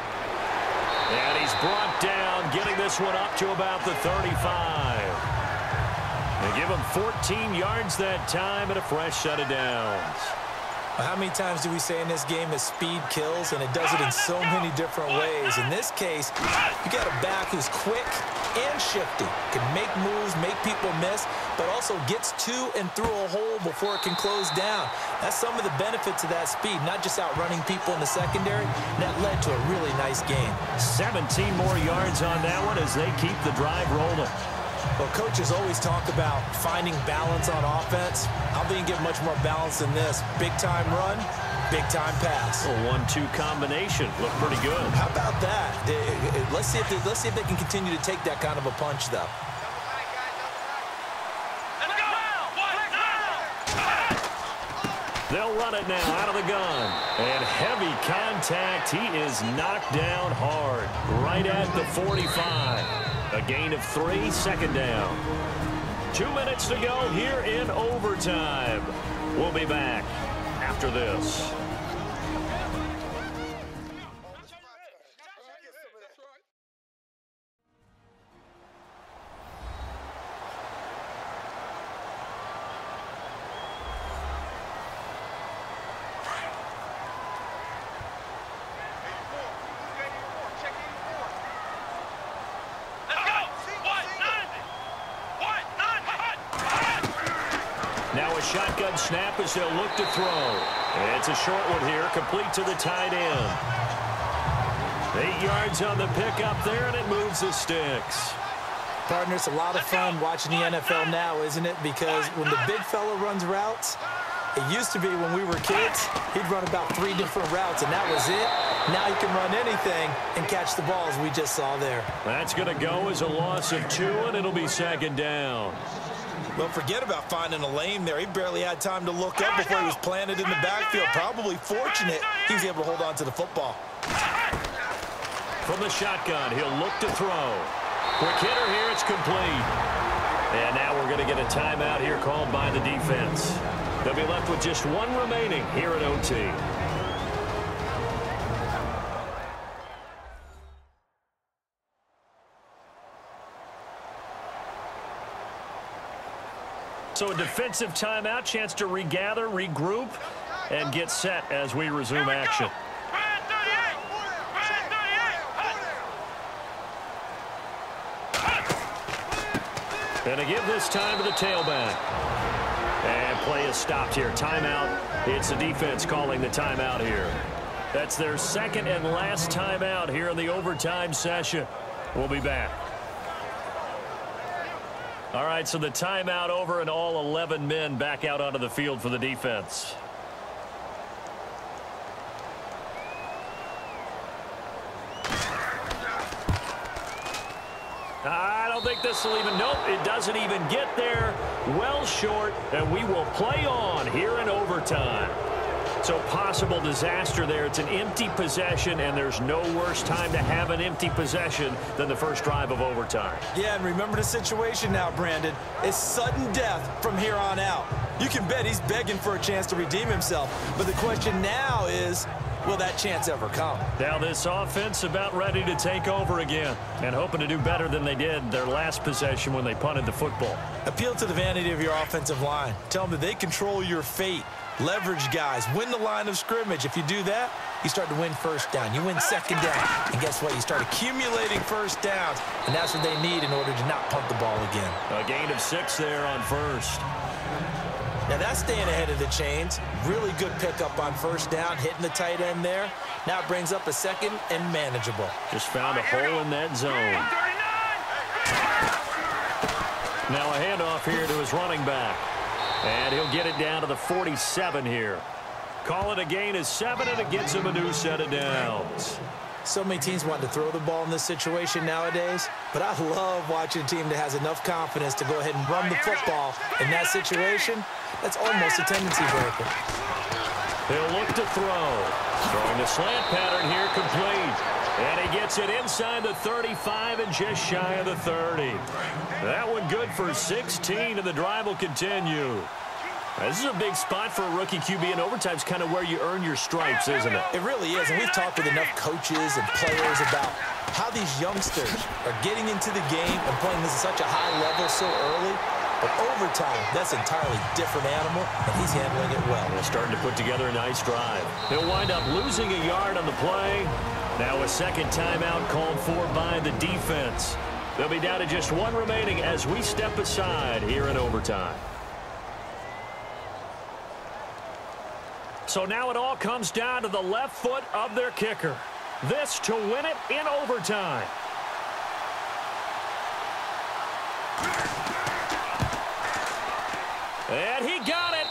And he's brought down, getting this one up to about the 35. They give him 14 yards that time and a fresh set of downs. Well, how many times do we say in this game that speed kills, and it does it in so many different ways? In this case, you got a back who's quick and shifty, can make moves, make people miss, but also gets to and through a hole before it can close down. That's some of the benefits of that speed, not just outrunning people in the secondary. That led to a really nice game. 17 more yards on that one as they keep the drive rolling. Well, coaches always talk about finding balance on offense. I don't think you get much more balance than this. Big-time run, big-time pass. A 1-2 combination. Looked pretty good. How about that? Let's see if they can continue to take that kind of a punch, though. They'll run it now out of the gun. And heavy contact. He is knocked down hard. Right at the 45. A gain of 3, second down. 2 minutes to go here in overtime. We'll be back after this. Shotgun snap as they'll look to throw. It's a short one here, complete to the tight end. 8 yards on the pickup there, and it moves the sticks. Partner, it's a lot of fun watching the NFL now, isn't it? Because when the big fella runs routes, it used to be when we were kids, he'd run about 3 different routes, and that was it. Now he can run anything and catch the ball, as we just saw there. That's going to go as a loss of 2, and it'll be second down. Well, forget about finding a lane there. He barely had time to look up before he was planted in the backfield. Probably fortunate he was able to hold on to the football. From the shotgun, he'll look to throw. Quick hitter here, it's complete. And now we're going to get a timeout here called by the defense. They'll be left with just 1 remaining here at OT. So a defensive timeout, chance to regather, regroup, and get set as we resume action. And to give this time to the tailback. And play is stopped here. Timeout. It's the defense calling the timeout here. That's their second and last timeout here in the overtime session. We'll be back. All right, so the timeout over and all 11 men back out onto the field for the defense. I don't think this will even, nope, it doesn't even get there. Well short, and we will play on here in overtime. So possible disaster there. It's an empty possession, and there's no worse time to have an empty possession than the first drive of overtime. Yeah, and remember the situation now, Brandon. It's sudden death from here on out. You can bet he's begging for a chance to redeem himself. But the question now is, will that chance ever come? Now this offense about ready to take over again and hoping to do better than they did their last possession when they punted the football. Appeal to the vanity of your offensive line. Tell them that they control your fate. Leverage guys. Win the line of scrimmage. If you do that, you start to win first down. You win second down. And guess what? You start accumulating first downs. And that's what they need in order to not punt the ball again. A gain of 6 there on first. Now that's staying ahead of the chains. Really good pickup on first down, hitting the tight end there. Now it brings up a second and manageable. Just found a hole in that zone. Now a handoff here to his running back. And he'll get it down to the 47 here. Call it a gain of 7, and it gets him a new set of downs. So many teams want to throw the ball in this situation nowadays, but I love watching a team that has enough confidence to go ahead and run the football in that situation. That's almost a tendency breaker. He'll look to throw. Throwing the slant pattern here complete. And he gets it inside the 35 and just shy of the 30. That one good for 16, and the drive will continue. This is a big spot for a rookie QB, and overtime's kind of where you earn your stripes, isn't it? It really is, and we've talked with enough coaches and players about how these youngsters are getting into the game and playing this at such a high level so early. But overtime, that's an entirely different animal, and he's handling it well. Well, starting to put together a nice drive. He'll wind up losing a yard on the play. Now a second timeout called for by the defense. They'll be down to just one remaining as we step aside here in overtime. So now it all comes down to the left foot of their kicker. This to win it in overtime. And he got it.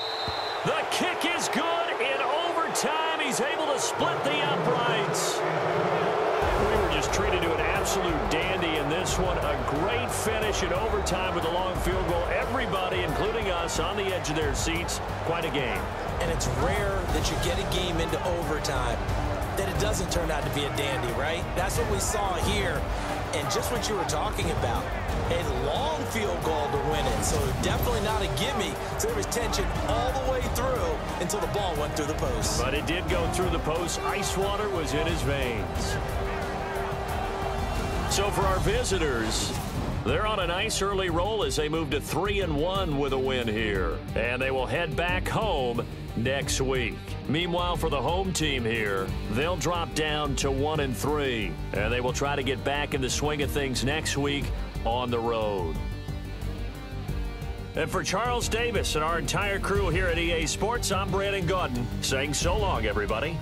The kick is good in overtime. He's able to split the uprights. We were just treated to an absolute dandy in this one. A great finish in overtime with a long field goal. Everybody, including us, on the edge of their seats. Quite a game. And it's rare that you get a game into overtime that it doesn't turn out to be a dandy, right? That's what we saw here. And just what you were talking about, a long field goal to win it. So definitely not a gimme. So there was tension all the way through until the ball went through the post. But it did go through the post. Ice water was in his veins. So for our visitors, they're on a nice early roll as they move to 3-1 with a win here. And they will head back home next week. Meanwhile, for the home team here, they'll drop down to 1-3. And they will try to get back in the swing of things next week on the road. And for Charles Davis and our entire crew here at EA Sports, I'm Brandon Gaudin saying so long, everybody.